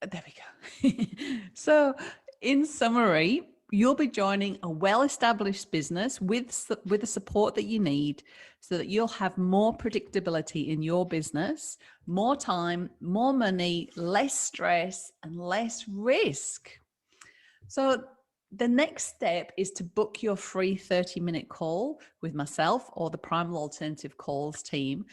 there we go. So in summary, you'll be joining a well-established business with the support that you need so that you'll have more predictability in your business, more time, more money, less stress, and less risk. So the next step is to book your free 30-minute call with myself or the Primal Alternative Calls team.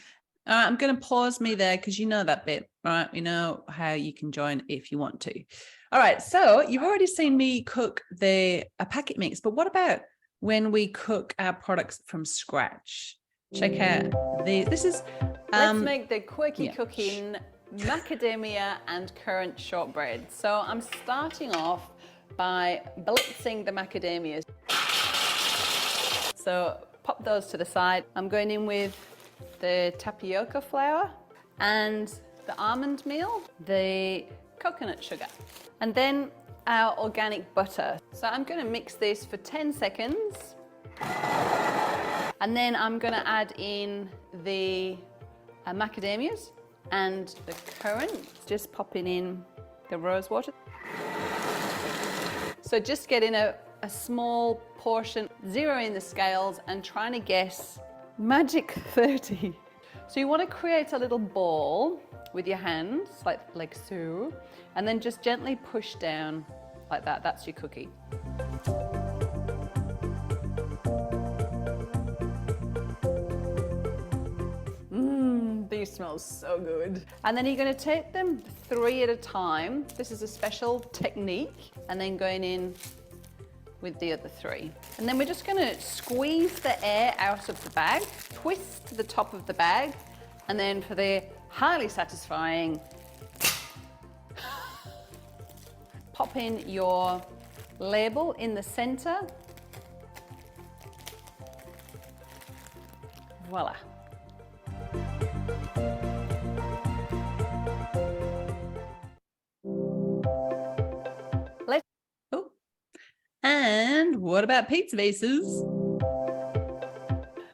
I'm going to pause me there because you know that bit, right? You know how you can join if you want to. All right, so you've already seen me cook a packet mix, but what about when we cook our products from scratch? Check out these. This is let's make the quirky cooking macadamia and currant shortbread. So I'm starting off by blitzing the macadamias. So pop those to the side. I'm going in with the tapioca flour and the almond meal, the coconut sugar, and then our organic butter. So I'm going to mix this for 10 seconds. And then I'm going to add in the macadamias and the currant, just popping in the rose water. So just getting a small portion, zeroing the scales and trying to guess Magic 30. So you want to create a little ball with your hands, like so, and then just gently push down like that. That's your cookie. These smell so good. And then you're going to take them 3 at a time. This is a special technique. And then going in with the other 3. And then we're just going to squeeze the air out of the bag, twist to the top of the bag, and then for the highly satisfying, pop in your label in the center. Voila. And what about pizza bases?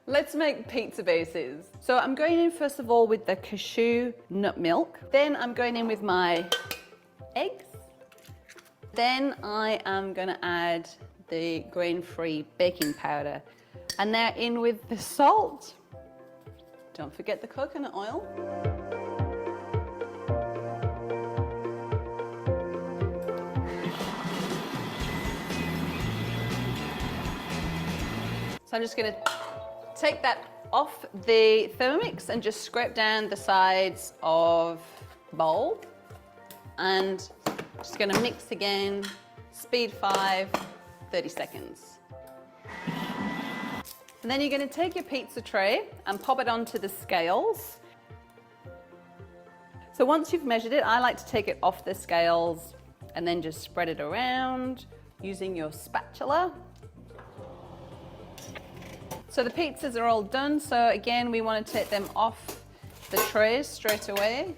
Let's make pizza bases. So I'm going in first of all with the cashew nut milk. Then I'm going in with my eggs. Then I am going to add the grain-free baking powder. And now in with the salt. Don't forget the coconut oil. So I'm just going to take that off the Thermomix and just scrape down the sides of the bowl. And just going to mix again, speed 5, 30 seconds. And then you're going to take your pizza tray and pop it onto the scales. So once you've measured it, I like to take it off the scales and then just spread it around using your spatula. So the pizzas are all done. So again, we want to take them off the trays straight away.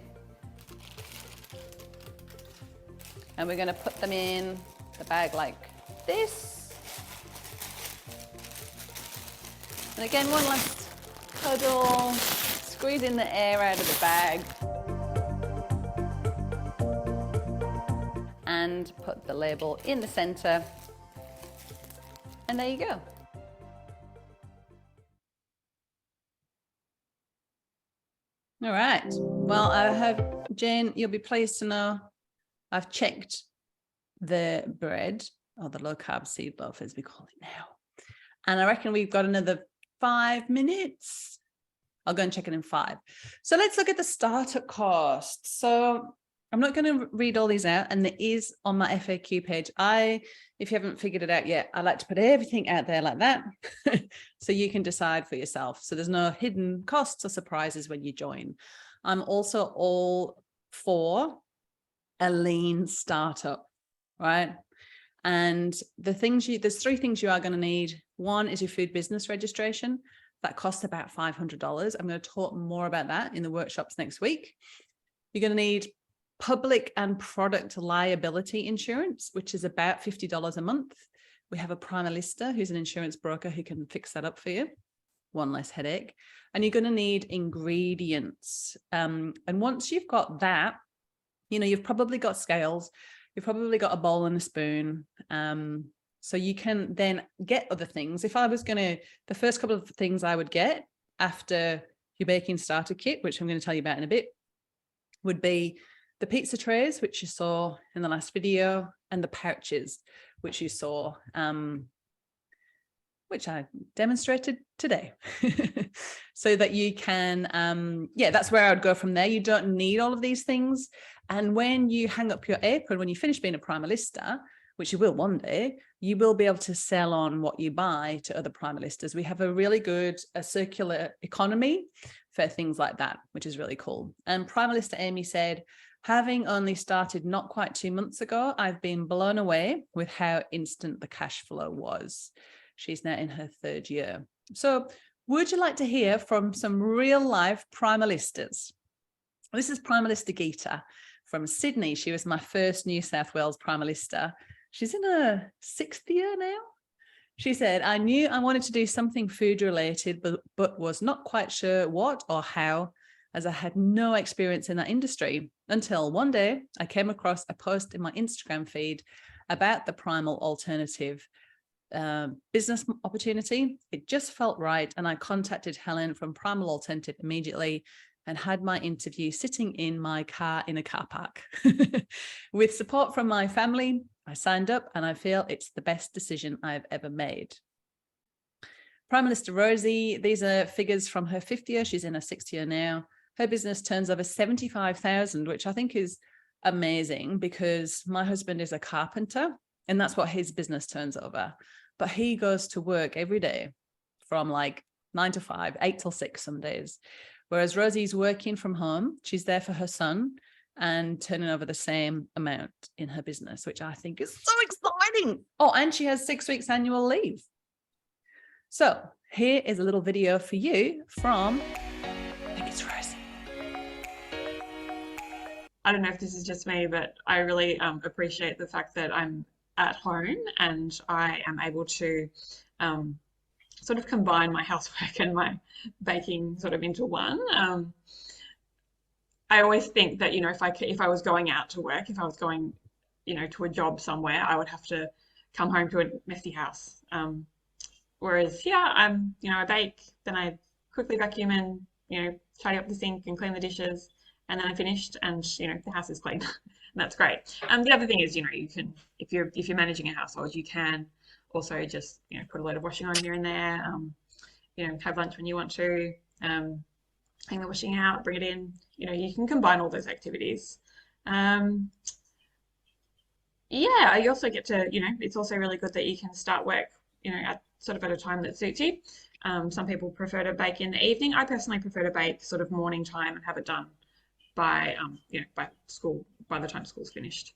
And we're going to put them in the bag like this. And again, one last cuddle, squeezing the air out of the bag. And put the label in the center. And there you go. All right. Well, I hope, Jane, you'll be pleased to know I've checked the bread, or the low-carb seed loaf as we call it now. And I reckon we've got another 5 minutes. I'll go and check it in 5. So let's look at the startup cost. So I'm not going to read all these out, and there is on my FAQ page. If you haven't figured it out yet, I like to put everything out there like that so you can decide for yourself. So there's no hidden costs or surprises when you join. I'm also all for a lean startup, right? And there's 3 things you are going to need. One is your food business registration. That costs about $500. I'm going to talk more about that in the workshops next week. You're going to need public and product liability insurance, which is about $50 a month. We have a Primalista, who's an insurance broker, who can fix that up for you. One less headache. And you're going to need ingredients. And once you've got that, you've probably got scales, you've probably got a bowl and a spoon. So you can then get other things. If I was the first couple of things I would get after your baking starter kit, which I'm going to tell you about in a bit, would be the pizza trays, which you saw in the last video, and the pouches, which you saw, which I demonstrated today. So that you can, that's where I would go from there. You don't need all of these things. And when you hang up your apron, when you finish being a Primalista, which you will one day, you will be able to sell on what you buy to other Primalistas. We have a really good circular economy for things like that, which is really cool. And Primalista Amy said, having only started not quite 2 months ago, I've been blown away with how instant the cash flow was. She's now in her 3rd year. So would you like to hear from some real life Primalistas? This is Primalista Geeta from Sydney. She was my first New South Wales Primalista. She's in her 6th year now. She said, I knew I wanted to do something food related, but was not quite sure what or how, as I had no experience in that industry, until one day I came across a post in my Instagram feed about the Primal Alternative business opportunity. It just felt right. And I contacted Helen from Primal Alternative immediately and had my interview sitting in my car in a car park. With support from my family, I signed up and I feel it's the best decision I've ever made. Primalista Rosie, these are figures from her 5th year. She's in her 6th year now. Her business turns over 75,000, which I think is amazing because my husband is a carpenter and that's what his business turns over. But he goes to work every day from like 9 to 5, 8 till 6 some days. Whereas Rosie's working from home. She's there for her son and turning over the same amount in her business, which I think is so exciting. Oh, and she has 6 weeks annual leave. So here is a little video for you from, I think it's Rosie. I don't know if this is just me, but I really appreciate the fact that I'm at home and I am able to sort of combine my housework and my baking sort of into one. I always think that, you know, if I was going out to work, if I was going, you know, to a job somewhere, I would have to come home to a messy house. Whereas, yeah, you know, I bake, then I quickly vacuum and, you know, tidy up the sink and clean the dishes, and then I'm finished, and you know, the house is clean. And that's great. The other thing is, you know, you can, if you're managing a household, you can also just, you know, put a load of washing on here and there. You know, have lunch when you want to. Hang the washing out, bring it in. You know, you can combine all those activities. Yeah, you also get to, you know, it's also really good that you can start work, you know, at a time that suits you. Some people prefer to bake in the evening. I personally prefer to bake sort of morning time and have it done by, you know, by the time school's finished.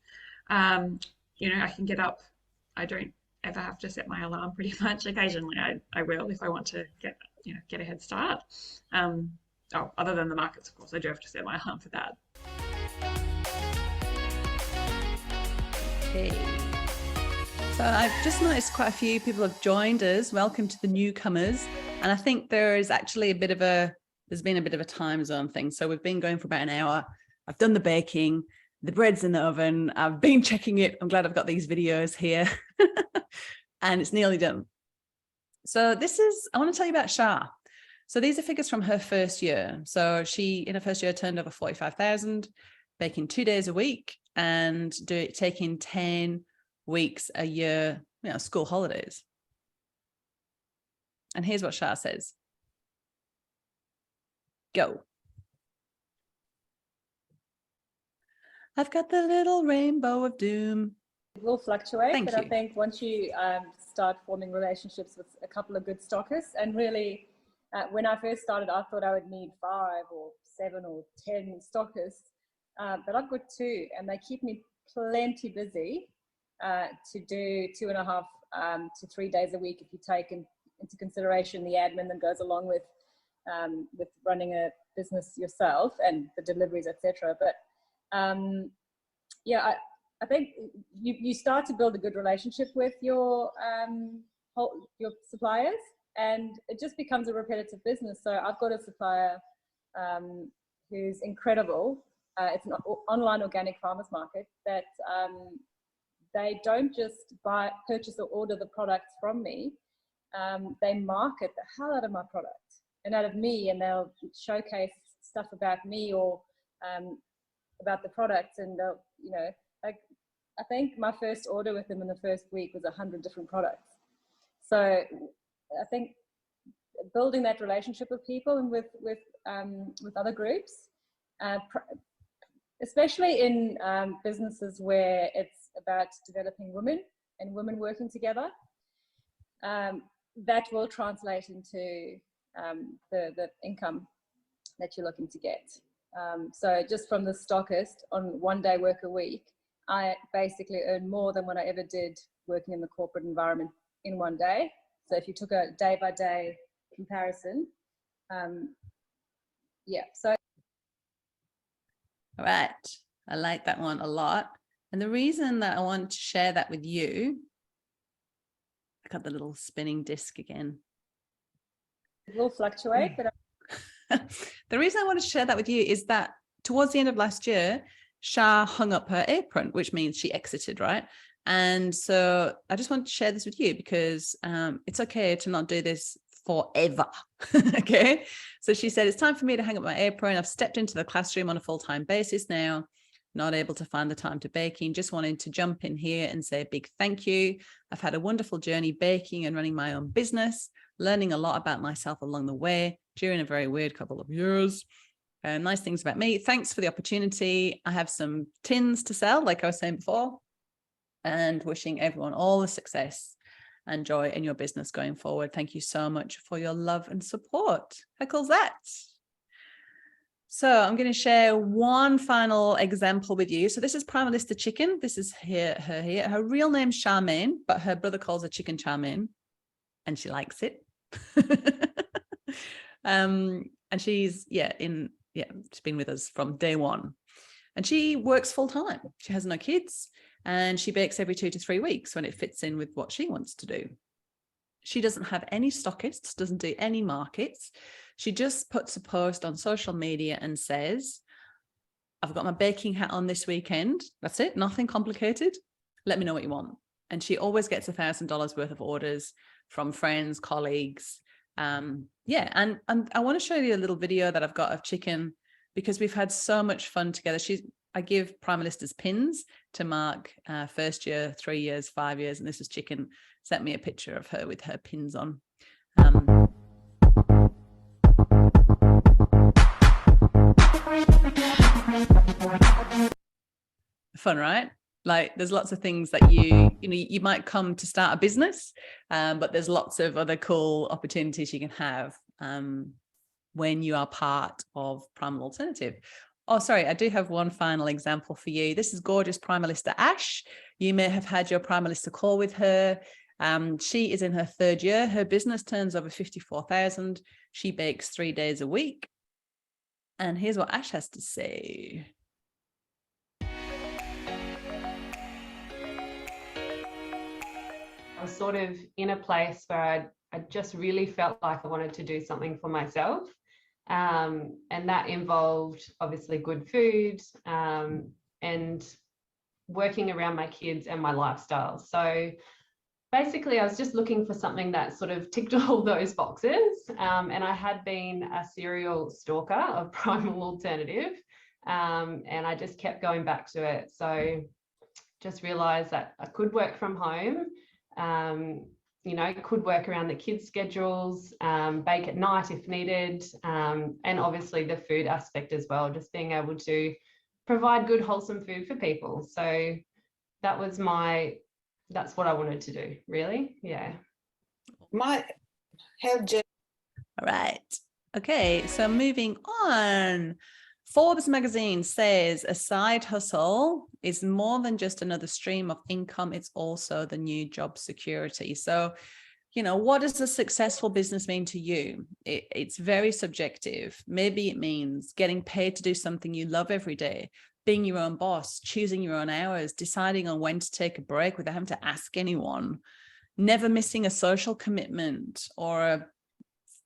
You know, I can get up. I don't ever have to set my alarm pretty much. Occasionally I will if I want to get a head start. Oh, other than the markets, of course, I do have to set my alarm for that. Okay. So I've just noticed quite a few people have joined us. Welcome to the newcomers. And I think there's been a bit of a time zone thing. So we've been going for about an hour. I've done the baking, the bread's in the oven. I've been checking it. I'm glad I've got these videos here and it's nearly done. So I want to tell you about Shah. So these are figures from her 1st year. So she, in her 1st year, turned over 45,000, baking 2 days a week and taking 10 weeks a year, you know, school holidays. And here's what Shah says. Go. I've got the little rainbow of doom. It will fluctuate, Thank but you. I think once you start forming relationships with a couple of good stockists, and really, when I first started, I thought I would need 5 or 7 or 10 stockists, but I've got 2, and they keep me plenty busy to do 2.5 to 3 days a week if you take into consideration the admin that goes along with running a business yourself and the deliveries, etc. But yeah, I think you start to build a good relationship with your suppliers, and it just becomes a repetitive business. So I've got a supplier who's incredible. It's an online organic farmers market that they don't just purchase or order the products from me. They market the hell out of my product and out of me, and they'll showcase stuff about me or about the products, and they'll, you know, like, I think my first order with them in the first week was 100 different products. So I think building that relationship with people and with other groups, especially in businesses where it's about developing women and women working together, that will translate into the income that you're looking to get. So just from the stockist on 1 day work a week, I basically earn more than what I ever did working in the corporate environment in 1 day. So if you took a day by day comparison, yeah. So. All right. I like that one a lot. And the reason that I want to share that with you, I got the little spinning disc again. It will fluctuate, but the reason I want to share that with you is that towards the end of last year, Shah hung up her apron, which means she exited, right? And so I just want to share this with you because it's okay to not do this forever. Okay. So she said, it's time for me to hang up my apron. I've stepped into the classroom on a full-time basis now, not able to find the time to baking. Just wanting to jump in here and say a big thank you. I've had a wonderful journey baking and running my own business, learning a lot about myself along the way during a very weird couple of years. Nice things about me. Thanks for the opportunity. I have some tins to sell, like I was saying before, and wishing everyone all the success and joy in your business going forward. Thank you so much for your love and support. How cool's that? So I'm going to share one final example with you. So this is Primalista chicken. This is her here. Her real name's Charmaine, but her brother calls her Chicken Charmaine, and she likes it. And she's she's been with us from day one, and she works full time. She has no kids, and she bakes every 2 to 3 weeks when it fits in with what she wants to do. She doesn't have any stockists, doesn't do any markets. She just puts a post on social media and says, I've got my baking hat on this weekend. That's it. Nothing complicated. Let me know what you want. And she always gets $1,000 worth of orders from friends, colleagues. And I want to show you a little video that I've got of chicken because we've had so much fun together. I give Primalista's pins to mark 1st year, 3 years, 5 years. And this is Chicken sent me a picture of her with her pins on. Fun, right? Like there's lots of things that you might come to start a business, but there's lots of other cool opportunities you can have when you are part of Primal Alternative. Oh, sorry, I do have one final example for you. This is gorgeous Primalista Ash. You may have had your Primalista call with her. She is in her 3rd year. Her business turns over 54,000. She bakes 3 days a week. And here's what Ash has to say. I was sort of in a place where I just really felt like I wanted to do something for myself. And that involved obviously good food and working around my kids and my lifestyle. So basically I was just looking for something that sort of ticked all those boxes. And I had been a serial stalker of Primal Alternative. And I just kept going back to it. So just realized that I could work from home. Could work around the kids' schedules, bake at night if needed, and obviously the food aspect as well, just being able to provide good, wholesome food for people. So that's what I wanted to do, really. Yeah. All right. Okay, so moving on. Forbes magazine says a side hustle is more than just another stream of income. It's also the new job security. So, what does a successful business mean to you? It's very subjective. Maybe it means getting paid to do something you love every day, being your own boss, choosing your own hours, deciding on when to take a break without having to ask anyone, never missing a social commitment or a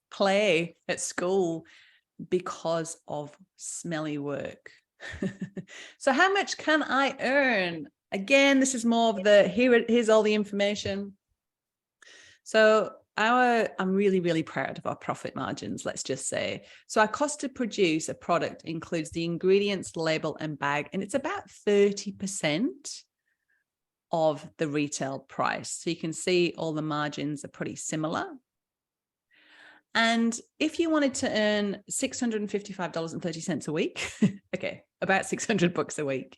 play at school because of smelly work. So how much can I earn? Again, this is more of the here's all the information. So I'm really, really proud of our profit margins, let's just say. So our cost to produce a product includes the ingredients, label, and bag, and it's about 30% of the retail price. So you can see all the margins are pretty similar. And if you wanted to earn $655.30 a week, okay, about $600 a week,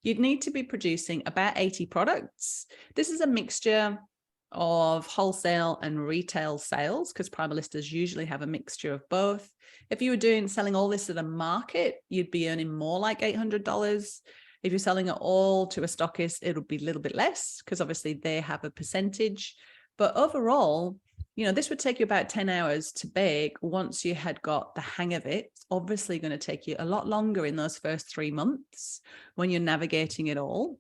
you'd need to be producing about 80 products. This is a mixture of wholesale and retail sales because Primalistas usually have a mixture of both. If you were selling all this at a market, you'd be earning more like $800. If you're selling it all to a stockist, it'll be a little bit less because obviously they have a percentage. But overall, this would take you about 10 hours to bake once you had got the hang of it. It's obviously going to take you a lot longer in those first 3 months when you're navigating it all.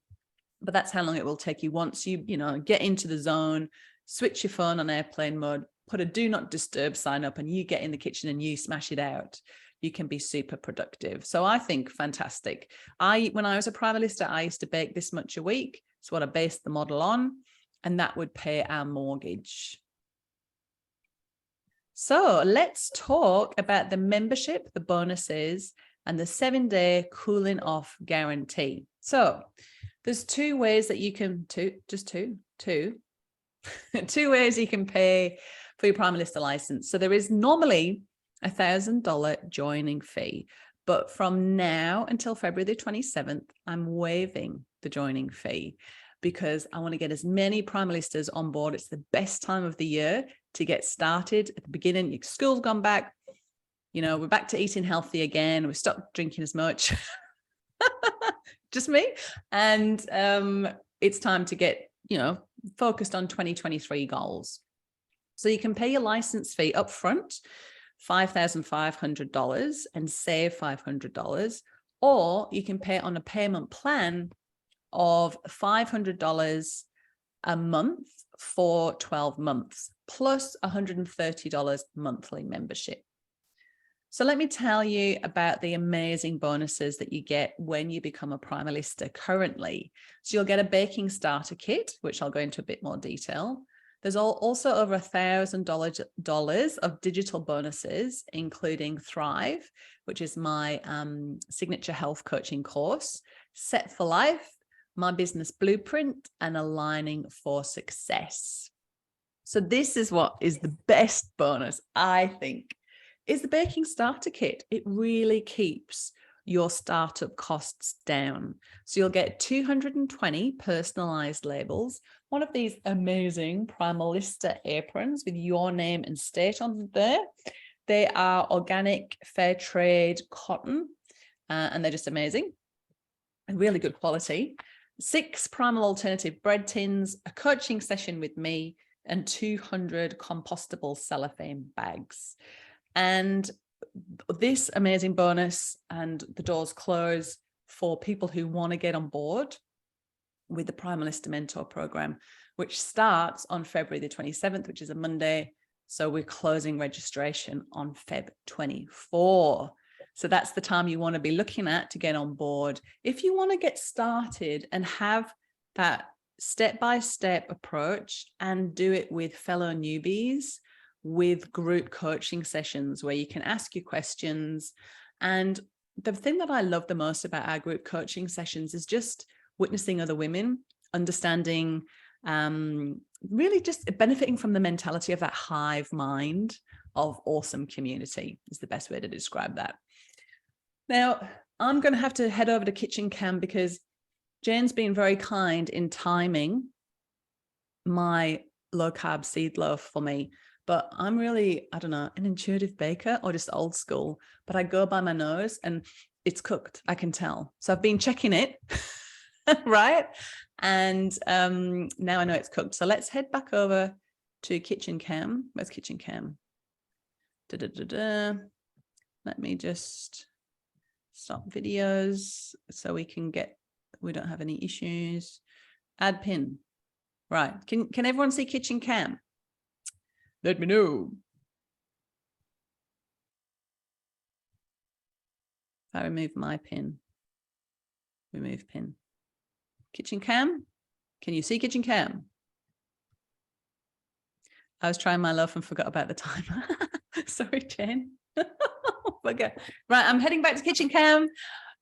But that's how long it will take you once you, get into the zone, switch your phone on airplane mode, put a do not disturb sign up, and you get in the kitchen and you smash it out. You can be super productive. So I think fantastic. When I was a Primalista, I used to bake this much a week. It's what I based the model on, and that would pay our mortgage. So let's talk about the membership, the bonuses, and the 7-day cooling off guarantee. So there's two ways that you can, two ways you can pay for your Primalista license. So there is normally a $1,000 joining fee, but from now until February the 27th, I'm waiving the joining fee because I want to get as many Primalistas on board. It's the best time of the year to get started. At the beginning, your school's gone back, you know, we're back to eating healthy again. We've stopped drinking as much. Just me. And it's time to get, you know, focused on 2023 goals. So you can pay your license fee up front, $5,500, and save $500, or you can pay on a payment plan of $500 a month for 12 months, plus $130 monthly membership. So let me tell you about the amazing bonuses that you get when you become a Primalista currently. So you'll get a baking starter kit, which I'll go into a bit more detail. There's also over $1,000 of digital bonuses, including Thrive, which is my signature health coaching course, Set for Life, my business blueprint, and Aligning for Success. So this is what is the best bonus, I think, is the baking starter kit. It really keeps your startup costs down. So you'll get 220 personalized labels, one of these amazing Primalista aprons with your name and state on there. They are organic, fair trade cotton, and they're just amazing and really good quality. 6 Primal Alternative bread tins, a coaching session with me, and 200 compostable cellophane bags. And this amazing bonus, and the doors close for people who want to get on board with the Primalista Mentor Program, which starts on February the 27th, which is a Monday. So we're closing registration on Feb 24. So that's the time you want to be looking at to get on board. If you want to get started and have that step-by-step approach and do it with fellow newbies, with group coaching sessions where you can ask your questions. And the thing that I love the most about our group coaching sessions is just witnessing other women, understanding, really just benefiting from the mentality of that hive mind of awesome community is the best way to describe that. Now, I'm going to have to head over to Kitchen Cam because Jane's been very kind in timing my low-carb seed loaf for me. But I'm really, I don't know, an intuitive baker or just old school, but I go by my nose and it's cooked, I can tell. So I've been checking it, right? And now I know it's cooked. So let's head back over to Kitchen Cam. Where's Kitchen Cam? Let me just stop videos so we don't have any issues. Add pin. Right, can everyone see Kitchen Cam? Let me know. If I remove my pin, remove pin. Kitchen Cam, can you see Kitchen Cam? I was trying my loaf and forgot about the timer. Sorry, Jen. Okay. Right, I'm heading back to Kitchen Cam.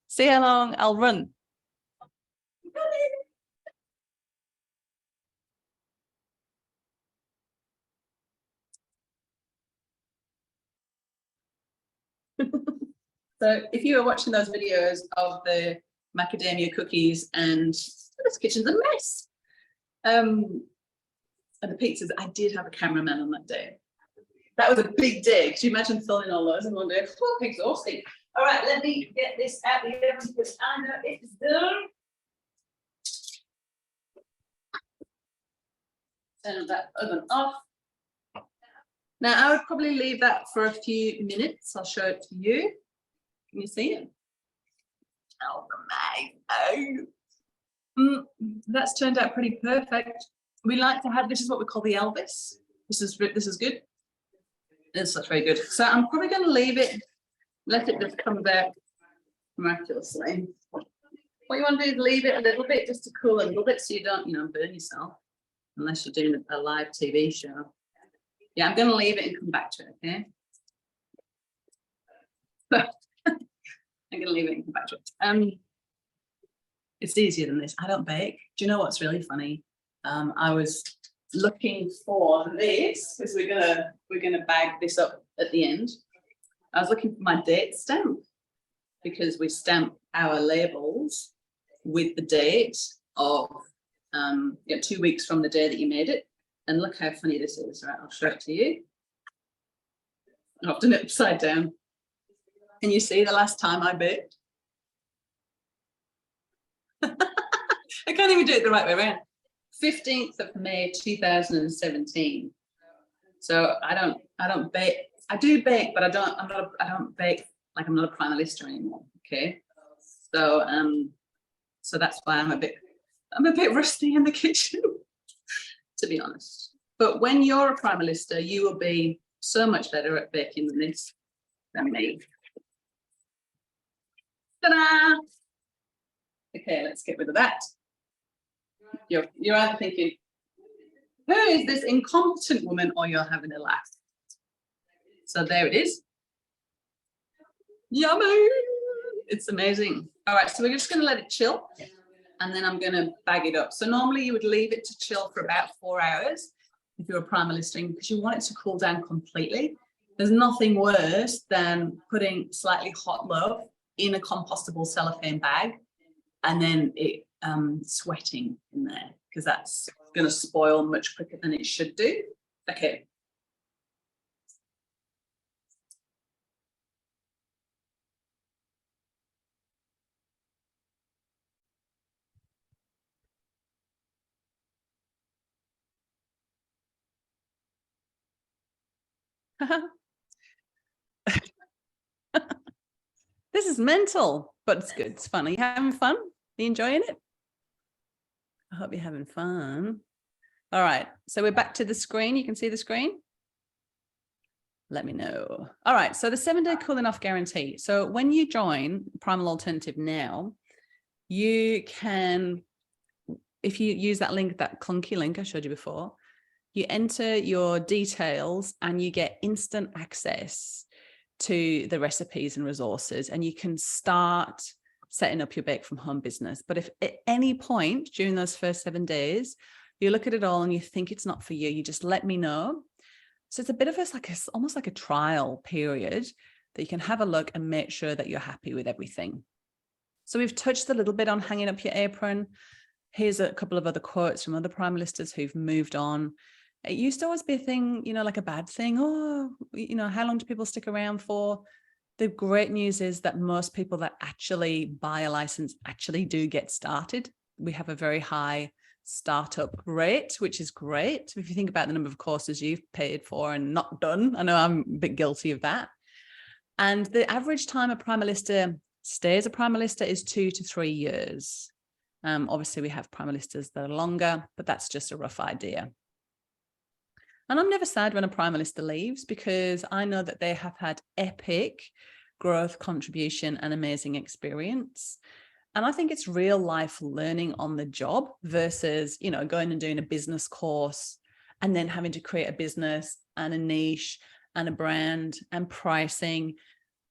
See how long I'll run. So if you were watching those videos of the macadamia cookies and this kitchen's a mess, and the pizzas, I did have a cameraman on that day. That was a big day. Could you imagine filming all those in one day? Oh, exhausting. All right, let me get this out of the oven because I know it is done. Turn that oven off. Now, I would probably leave that for a few minutes. I'll show it to you. Can you see it? Oh, amazing. That's turned out pretty perfect. We like to have, this is what we call the Elvis. This is good. This looks very good. So I'm probably going to leave it, let it just come back miraculously. What you want to do is leave it a little bit just to cool a little bit so you don't, burn yourself, unless you're doing a live TV show. Yeah, I'm going to leave it and come back to it, okay? I'm going to leave it and come back to it. It's easier than this. I don't bake. Do you know what's really funny? I was looking for this because we're gonna bag this up at the end. I was looking for my date stamp because we stamp our labels with the date of 2 weeks from the day that you made it. And look how funny this is. Right, I'll show it to you. I've done it upside down. Can you see the last time I baked? I can't even do it the right way around. 15th of May 2017. So I don't bake. I do bake, but I don't bake like I'm not a Primalista anymore. Okay. So so that's why I'm a bit rusty in the kitchen, to be honest. But when you're a Primalista, you will be so much better at baking than me. Ta-da! Okay, let's get rid of that. You're either thinking, who is this incompetent woman, or you're having a laugh. So there it is. Yummy! It's amazing. All right, so we're just going to let it chill, and then I'm going to bag it up. So normally you would leave it to chill for about 4 hours if you're a Primalista, because you want it to cool down completely. There's nothing worse than putting slightly hot loaf in a compostable cellophane bag and then it sweating in there, because that's going to spoil much quicker than it should do. Okay. This is mental, but it's good. It's fun. Are you having fun? Are you enjoying it? I hope you're having fun. All right. So we're back to the screen. You can see the screen. Let me know. All right. So the 7-day cooling off guarantee. So when you join Primal Alternative now, you can, if you use that link, that clunky link I showed you before, you enter your details and you get instant access to the recipes and resources, and you can start setting up your bake from home business. But if at any point during those first 7 days, you look at it all and you think it's not for you, you just let me know. So it's a bit of almost like a trial period that you can have a look and make sure that you're happy with everything. So we've touched a little bit on hanging up your apron. Here's a couple of other quotes from other Primalistas who've moved on. It used to always be a thing, like a bad thing. Oh, how long do people stick around for? The great news is that most people that actually buy a license actually do get started. We have a very high startup rate, which is great. If you think about the number of courses you've paid for and not done, I know I'm a bit guilty of that. And the average time a Primalista stays a Primalista is 2 to 3 years. Obviously, we have Primalistas that are longer, but that's just a rough idea. And I'm never sad when a Primalista leaves, because I know that they have had epic growth, contribution, and amazing experience. And I think it's real life learning on the job versus, going and doing a business course and then having to create a business and a niche and a brand and pricing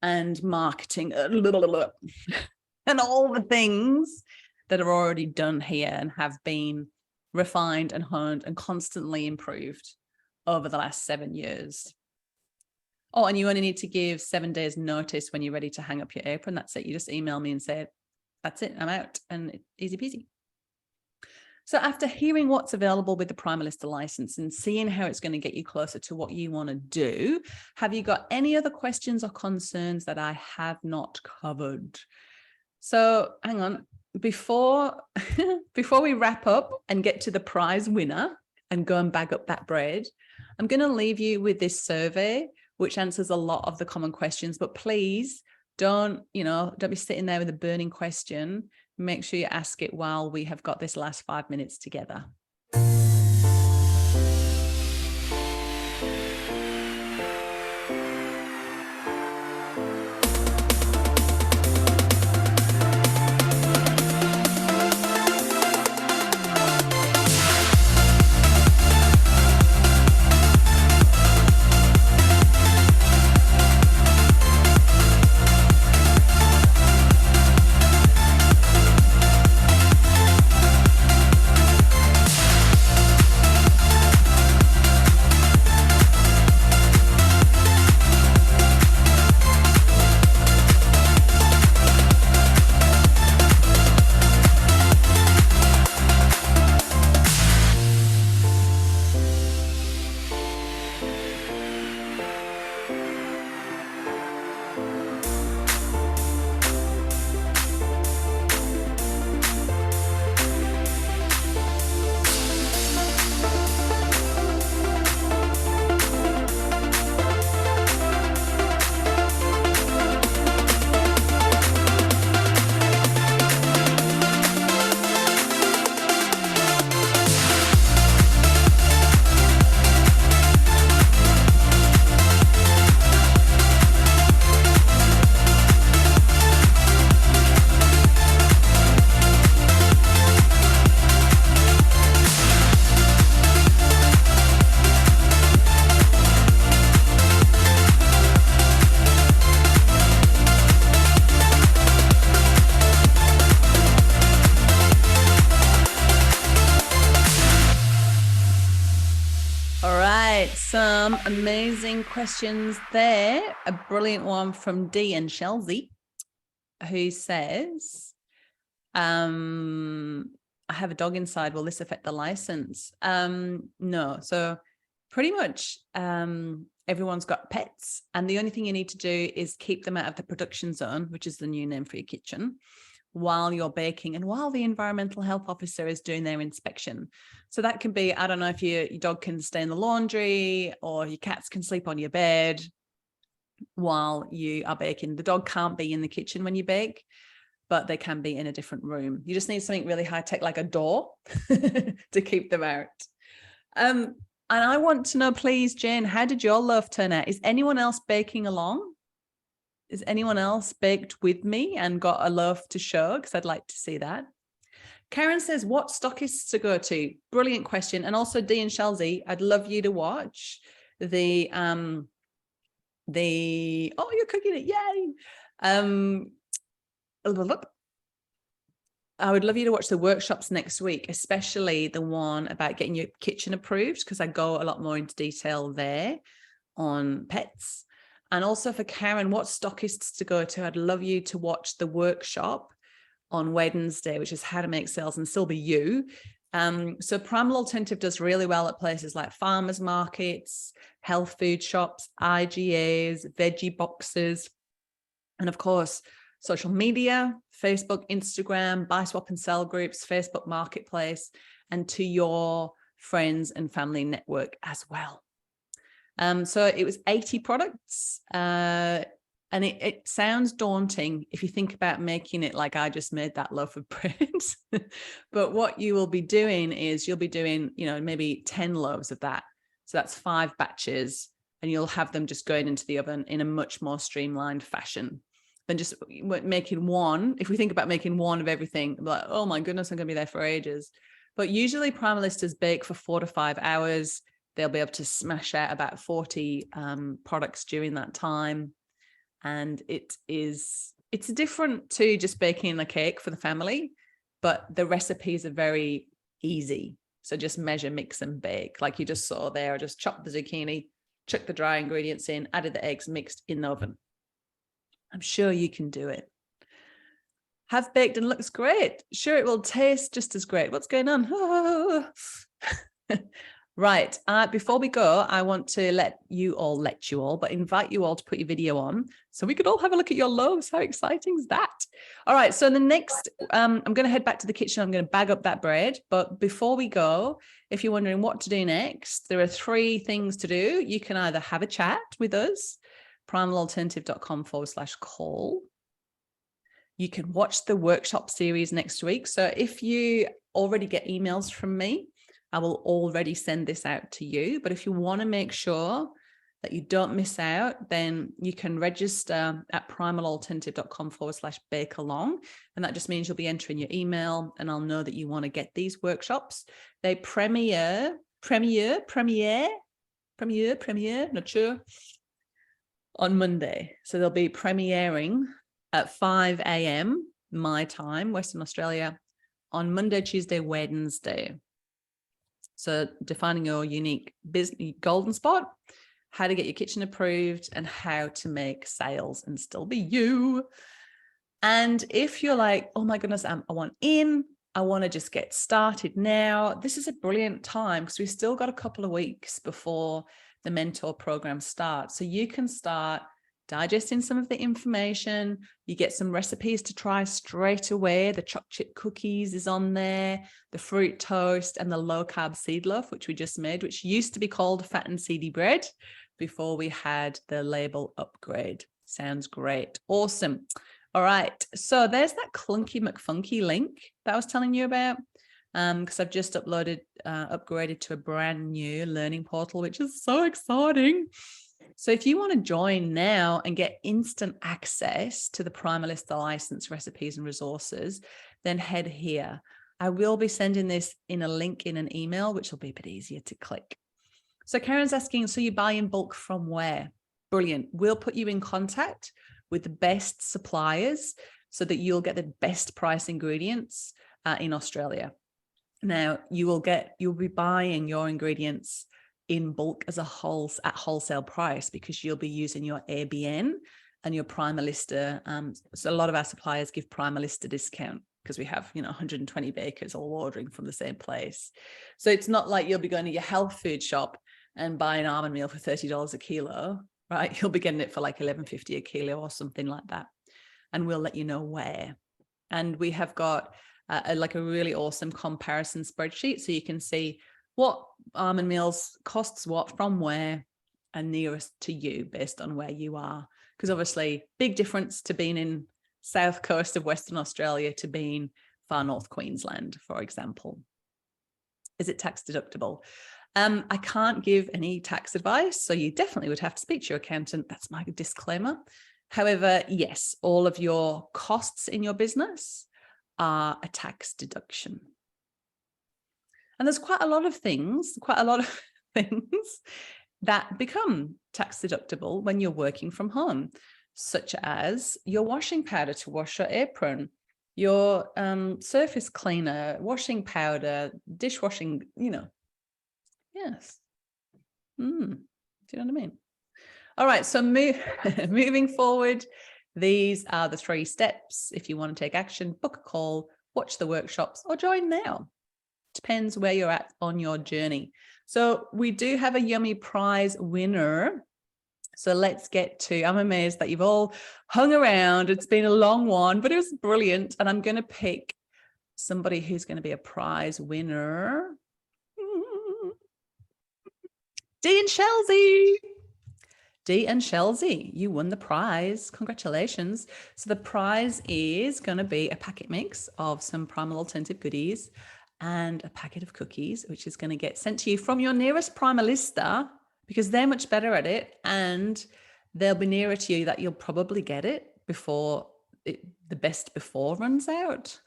and marketing and all the things that are already done here and have been refined and honed and constantly improved over the last 7 years. Oh, and you only need to give 7 days notice when you're ready to hang up your apron. That's it. You just email me and say, that's it, I'm out, and easy peasy. So after hearing what's available with the Primalista license and seeing how it's going to get you closer to what you want to do, have you got any other questions or concerns that I have not covered? So hang on, before we wrap up and get to the prize winner and go and bag up that bread, I'm going to leave you with this survey, which answers a lot of the common questions, but please don't be sitting there with a burning question. Make sure you ask it while we have got this last 5 minutes together. Some amazing questions there. A brilliant one from D and Chelsea, who says, I have a dog inside. Will this affect the license? No. So pretty much everyone's got pets. And the only thing you need to do is keep them out of the production zone, which is the new name for your kitchen, while you're baking and while the environmental health officer is doing their inspection. So that can be, I don't know if your dog can stay in the laundry or your cats can sleep on your bed while you are baking. The dog can't be in the kitchen when you bake, but they can be in a different room. You just need something really high tech, like a door to keep them out. And I want to know, please, Jane, how did your loaf turn out? Is anyone else baking along? Is anyone else baked with me and got a loaf to show? Because I'd like to see that. Karen says, what stockists to go to? Brilliant question. And also Dee and Chelsea, I'd love you to watch the oh, you're cooking it, yay. I would love you to watch the workshops next week, especially the one about getting your kitchen approved, because I go a lot more into detail there on pets. And also for Karen, what stockists to go to? I'd love you to watch the workshop on Wednesday, which is how to make sales and still be you. So Primal Alternative does really well at places like farmers markets, health food shops, IGAs, veggie boxes, and of course, social media, Facebook, Instagram, buy, swap and sell groups, Facebook Marketplace, and to your friends and family network as well. So it was 80 products, and it sounds daunting if you think about making it like I just made that loaf of bread. But what you will be doing is you'll be doing, maybe 10 loaves of that. So that's 5 batches, and you'll have them just going into the oven in a much more streamlined fashion than just making one. If we think about making one of everything, like, oh my goodness, I'm going to be there for ages. But usually Primalistas bake for 4 to 5 hours. They'll be able to smash out about 40 products during that time. And it's different to just baking a cake for the family, but the recipes are very easy. So just measure, mix and bake. Like you just saw there, I just chopped the zucchini, chucked the dry ingredients in, added the eggs, mixed in the oven. I'm sure you can do it. Have baked and looks great. Sure, it will taste just as great. What's going on? Oh. Right. Before we go, I want to let you all, but invite you all to put your video on so we could all have a look at your loaves. How exciting is that? All right. So the next, I'm going to head back to the kitchen. I'm going to bag up that bread. But before we go, if you're wondering what to do next, there are 3 things to do. You can either have a chat with us, primalalternative.com/call. You can watch the workshop series next week. So if you already get emails from me, I will already send this out to you. But if you want to make sure that you don't miss out, then you can register at primalalternative.com/bake-along. And that just means you'll be entering your email and I'll know that you want to get these workshops. They premiere, not sure, on Monday. So they'll be premiering at 5 a.m. my time, Western Australia, on Monday, Tuesday, Wednesday. So defining your unique business golden spot, how to get your kitchen approved, and how to make sales and still be you. And if you're like, oh my goodness, I want in, I want to just get started now, this is a brilliant time because we've still got a couple of weeks before the mentor program starts. So you can start digesting some of the information. You get some recipes to try straight away. The chocolate chip cookies is on there, the fruit toast, and the low-carb seed loaf, which we just made, which used to be called fat and seedy bread before we had the label upgrade. Sounds great. Awesome. All right. So there's that Clunky McFunky link that I was telling you about, because I've just upgraded to a brand new learning portal, which is so exciting. So if you want to join now and get instant access to the Primalista license recipes and resources, then head here. I will be sending this in a link in an email, which will be a bit easier to click. So Karen's asking, so you buy in bulk from where? Brilliant. We'll put you in contact with the best suppliers so that you'll get the best price ingredients in Australia. Now you'll be buying your ingredients in bulk as at wholesale price, because you'll be using your ABN and your Primalista. So a lot of our suppliers give Primalista discount because we have, 120 bakers all ordering from the same place. So it's not like you'll be going to your health food shop and buying almond meal for $30 a kilo, right? You'll be getting it for like $11.50 a kilo or something like that. And we'll let you know where. And we have got a really awesome comparison spreadsheet, so you can see what almond meals costs what from where and nearest to you based on where you are. Because obviously, big difference to being in south coast of Western Australia to being far north Queensland, for example. Is it tax deductible? I can't give any tax advice, so you definitely would have to speak to your accountant. That's my disclaimer. However, yes, all of your costs in your business are a tax deduction. And there's quite a lot of things that become tax deductible when you're working from home, such as your washing powder to wash your apron, your surface cleaner, washing powder, dishwashing, Yes. Do you know what I mean? All right. So moving forward, these are the 3 steps. If you want to take action, book a call, watch the workshops, or join now. Depends where you're at on your journey. So we do have a yummy prize winner. So let's get to, I'm amazed that you've all hung around. It's been a long one, but it was brilliant. And I'm going to pick somebody who's going to be a prize winner. Dee and Chelsea, you won the prize. Congratulations. So the prize is going to be a packet mix of some Primal Alternative goodies and a packet of cookies, which is going to get sent to you from your nearest Primalista, because they're much better at it and they'll be nearer to you that you'll probably get it before the best before runs out.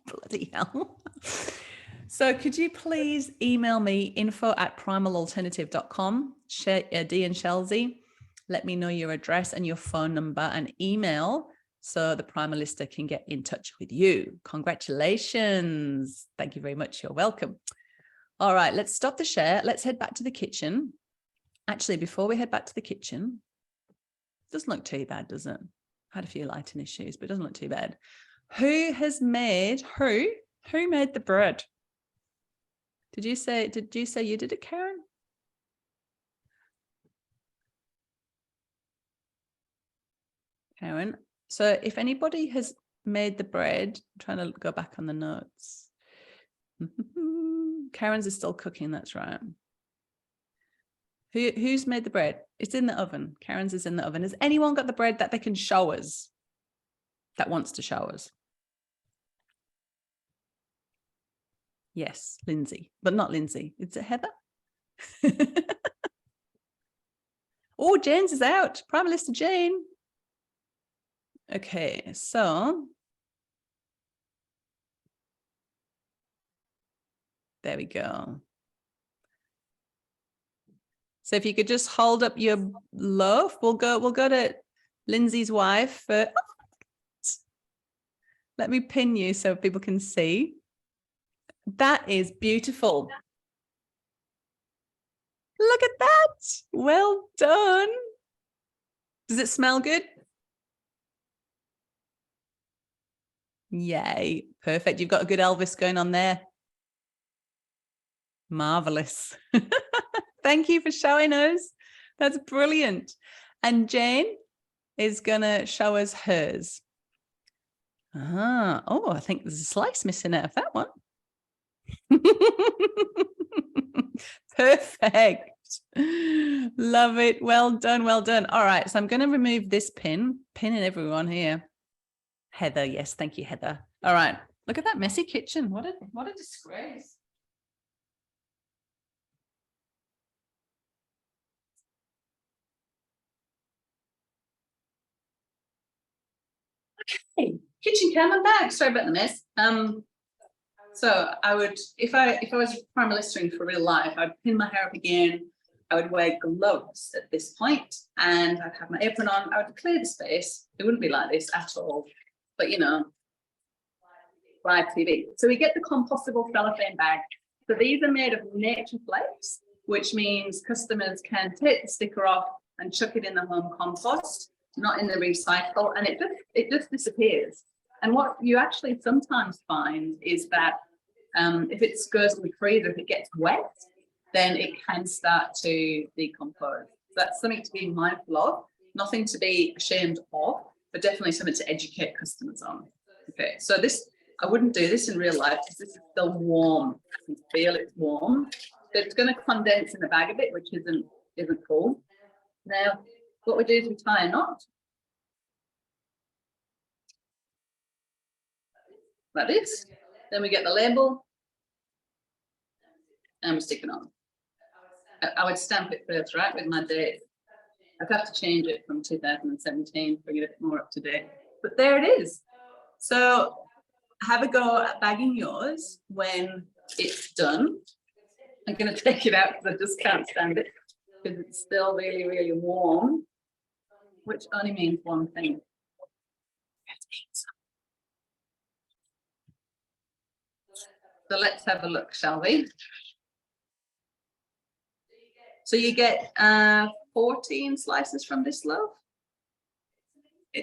Bloody hell. So could you please email me info@primalalternative.com, Dee and Chelsea, let me know your address and your phone number and email so the Primalista can get in touch with you. Congratulations. Thank you very much. You're welcome. All right, let's stop the share. Let's head back to the kitchen. Actually, before we head back to the kitchen, it doesn't look too bad, does it? I had a few lighting issues, but it doesn't look too bad. Who made the bread? Did you say you did it, Karen? Karen. So if anybody has made the bread, I'm trying to go back on the notes. Karen's is still cooking, that's right. Who's made the bread? It's in the oven. Karen's is in the oven. Has anyone got the bread that they can show us? That wants to show us? Yes, Lindsay, but not Lindsay. Is it Heather? Oh, Jane's is out. Primalista Jane. Okay, so there we go. So if you could just hold up your loaf, we'll go to Lindsay's wife. Let me pin you so people can see. That is beautiful. Look at that. Well done. Does it smell good? Yay. Perfect. You've got a good Elvis going on there. Marvelous. Thank you for showing us. That's brilliant. And Jane is going to show us hers. Oh, I think there's a slice missing out of that one. Perfect. Love it. Well done. Well done. All right. So I'm going to remove this pinning everyone here. Heather. Yes. Thank you, Heather. All right. Look at that messy kitchen. What a disgrace. Okay. Kitchen cam, I'm back. Sorry about the mess. So I would, if I was Primalistering for real life, I'd pin my hair up again. I would wear gloves at this point, and I'd have my apron on. I would clear the space. It wouldn't be like this at all, but live TV. So we get the compostable cellophane bag. So these are made of nature flakes. which means customers can take the sticker off and chuck it in the home compost, not in the recycle, and it just disappears. And what you actually sometimes find is that if it goes in the freezer, if it gets wet, then it can start to decompose. That's something to be mindful of, nothing to be ashamed of, but definitely something to educate customers on. Okay, so this, I wouldn't do this in real life because this is still warm. You can feel it's warm. So it's going to condense in the bag a bit, which isn't cool. Now, what we do is we tie a knot. Like this. Then we get the label and we stick it on. I would stamp it first, right, with my date. I'd have to change it from 2017, bring it a bit more up to date. But there it is. So have a go at bagging yours when it's done. I'm going to take it out because I just can't stand it because it's still really, really warm, which only means one thing. We have to eat some. So let's have a look, shall we? So you get 14 slices from this loaf.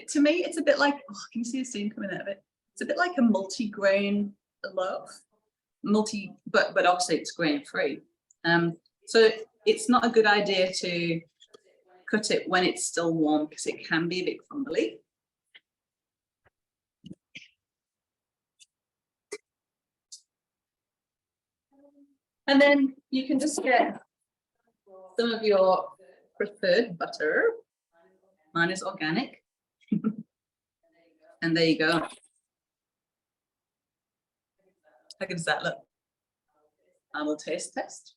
To me, it's a bit like, oh, can you see the steam coming out of it? It's a bit like a multi-grain loaf, but obviously it's grain-free. So it's not a good idea to cut it when it's still warm because it can be a bit crumbly. And then you can just get some of your preferred butter. Mine is organic. And there you go. How good does that look? I will taste test.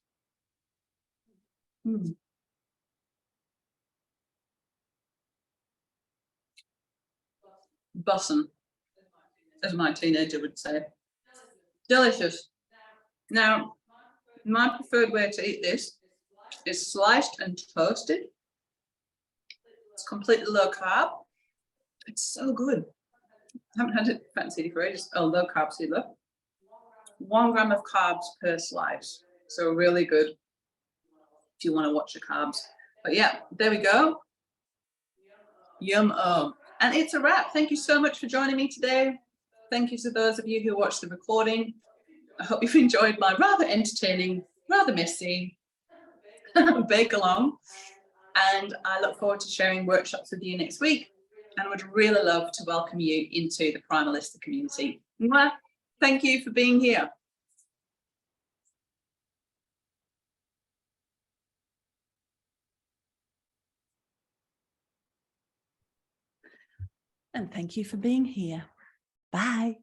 Bussin', as my teenager would say. Delicious. Now, my preferred way to eat this is sliced and toasted. It's completely low carb. It's so good. I haven't had it fancy for ages. Oh, low carb seed loaf. 1 gram of carbs per slice. So really good if you want to watch your carbs. But yeah, there we go. Yum. Oh. And it's a wrap. Thank you so much for joining me today. Thank you to those of you who watched the recording. I hope you've enjoyed my rather entertaining, rather messy bake along. And I look forward to sharing workshops with you next week. And would really love to welcome you into the Primalista community. Mwah. Thank you for being here. And thank you for being here. Bye.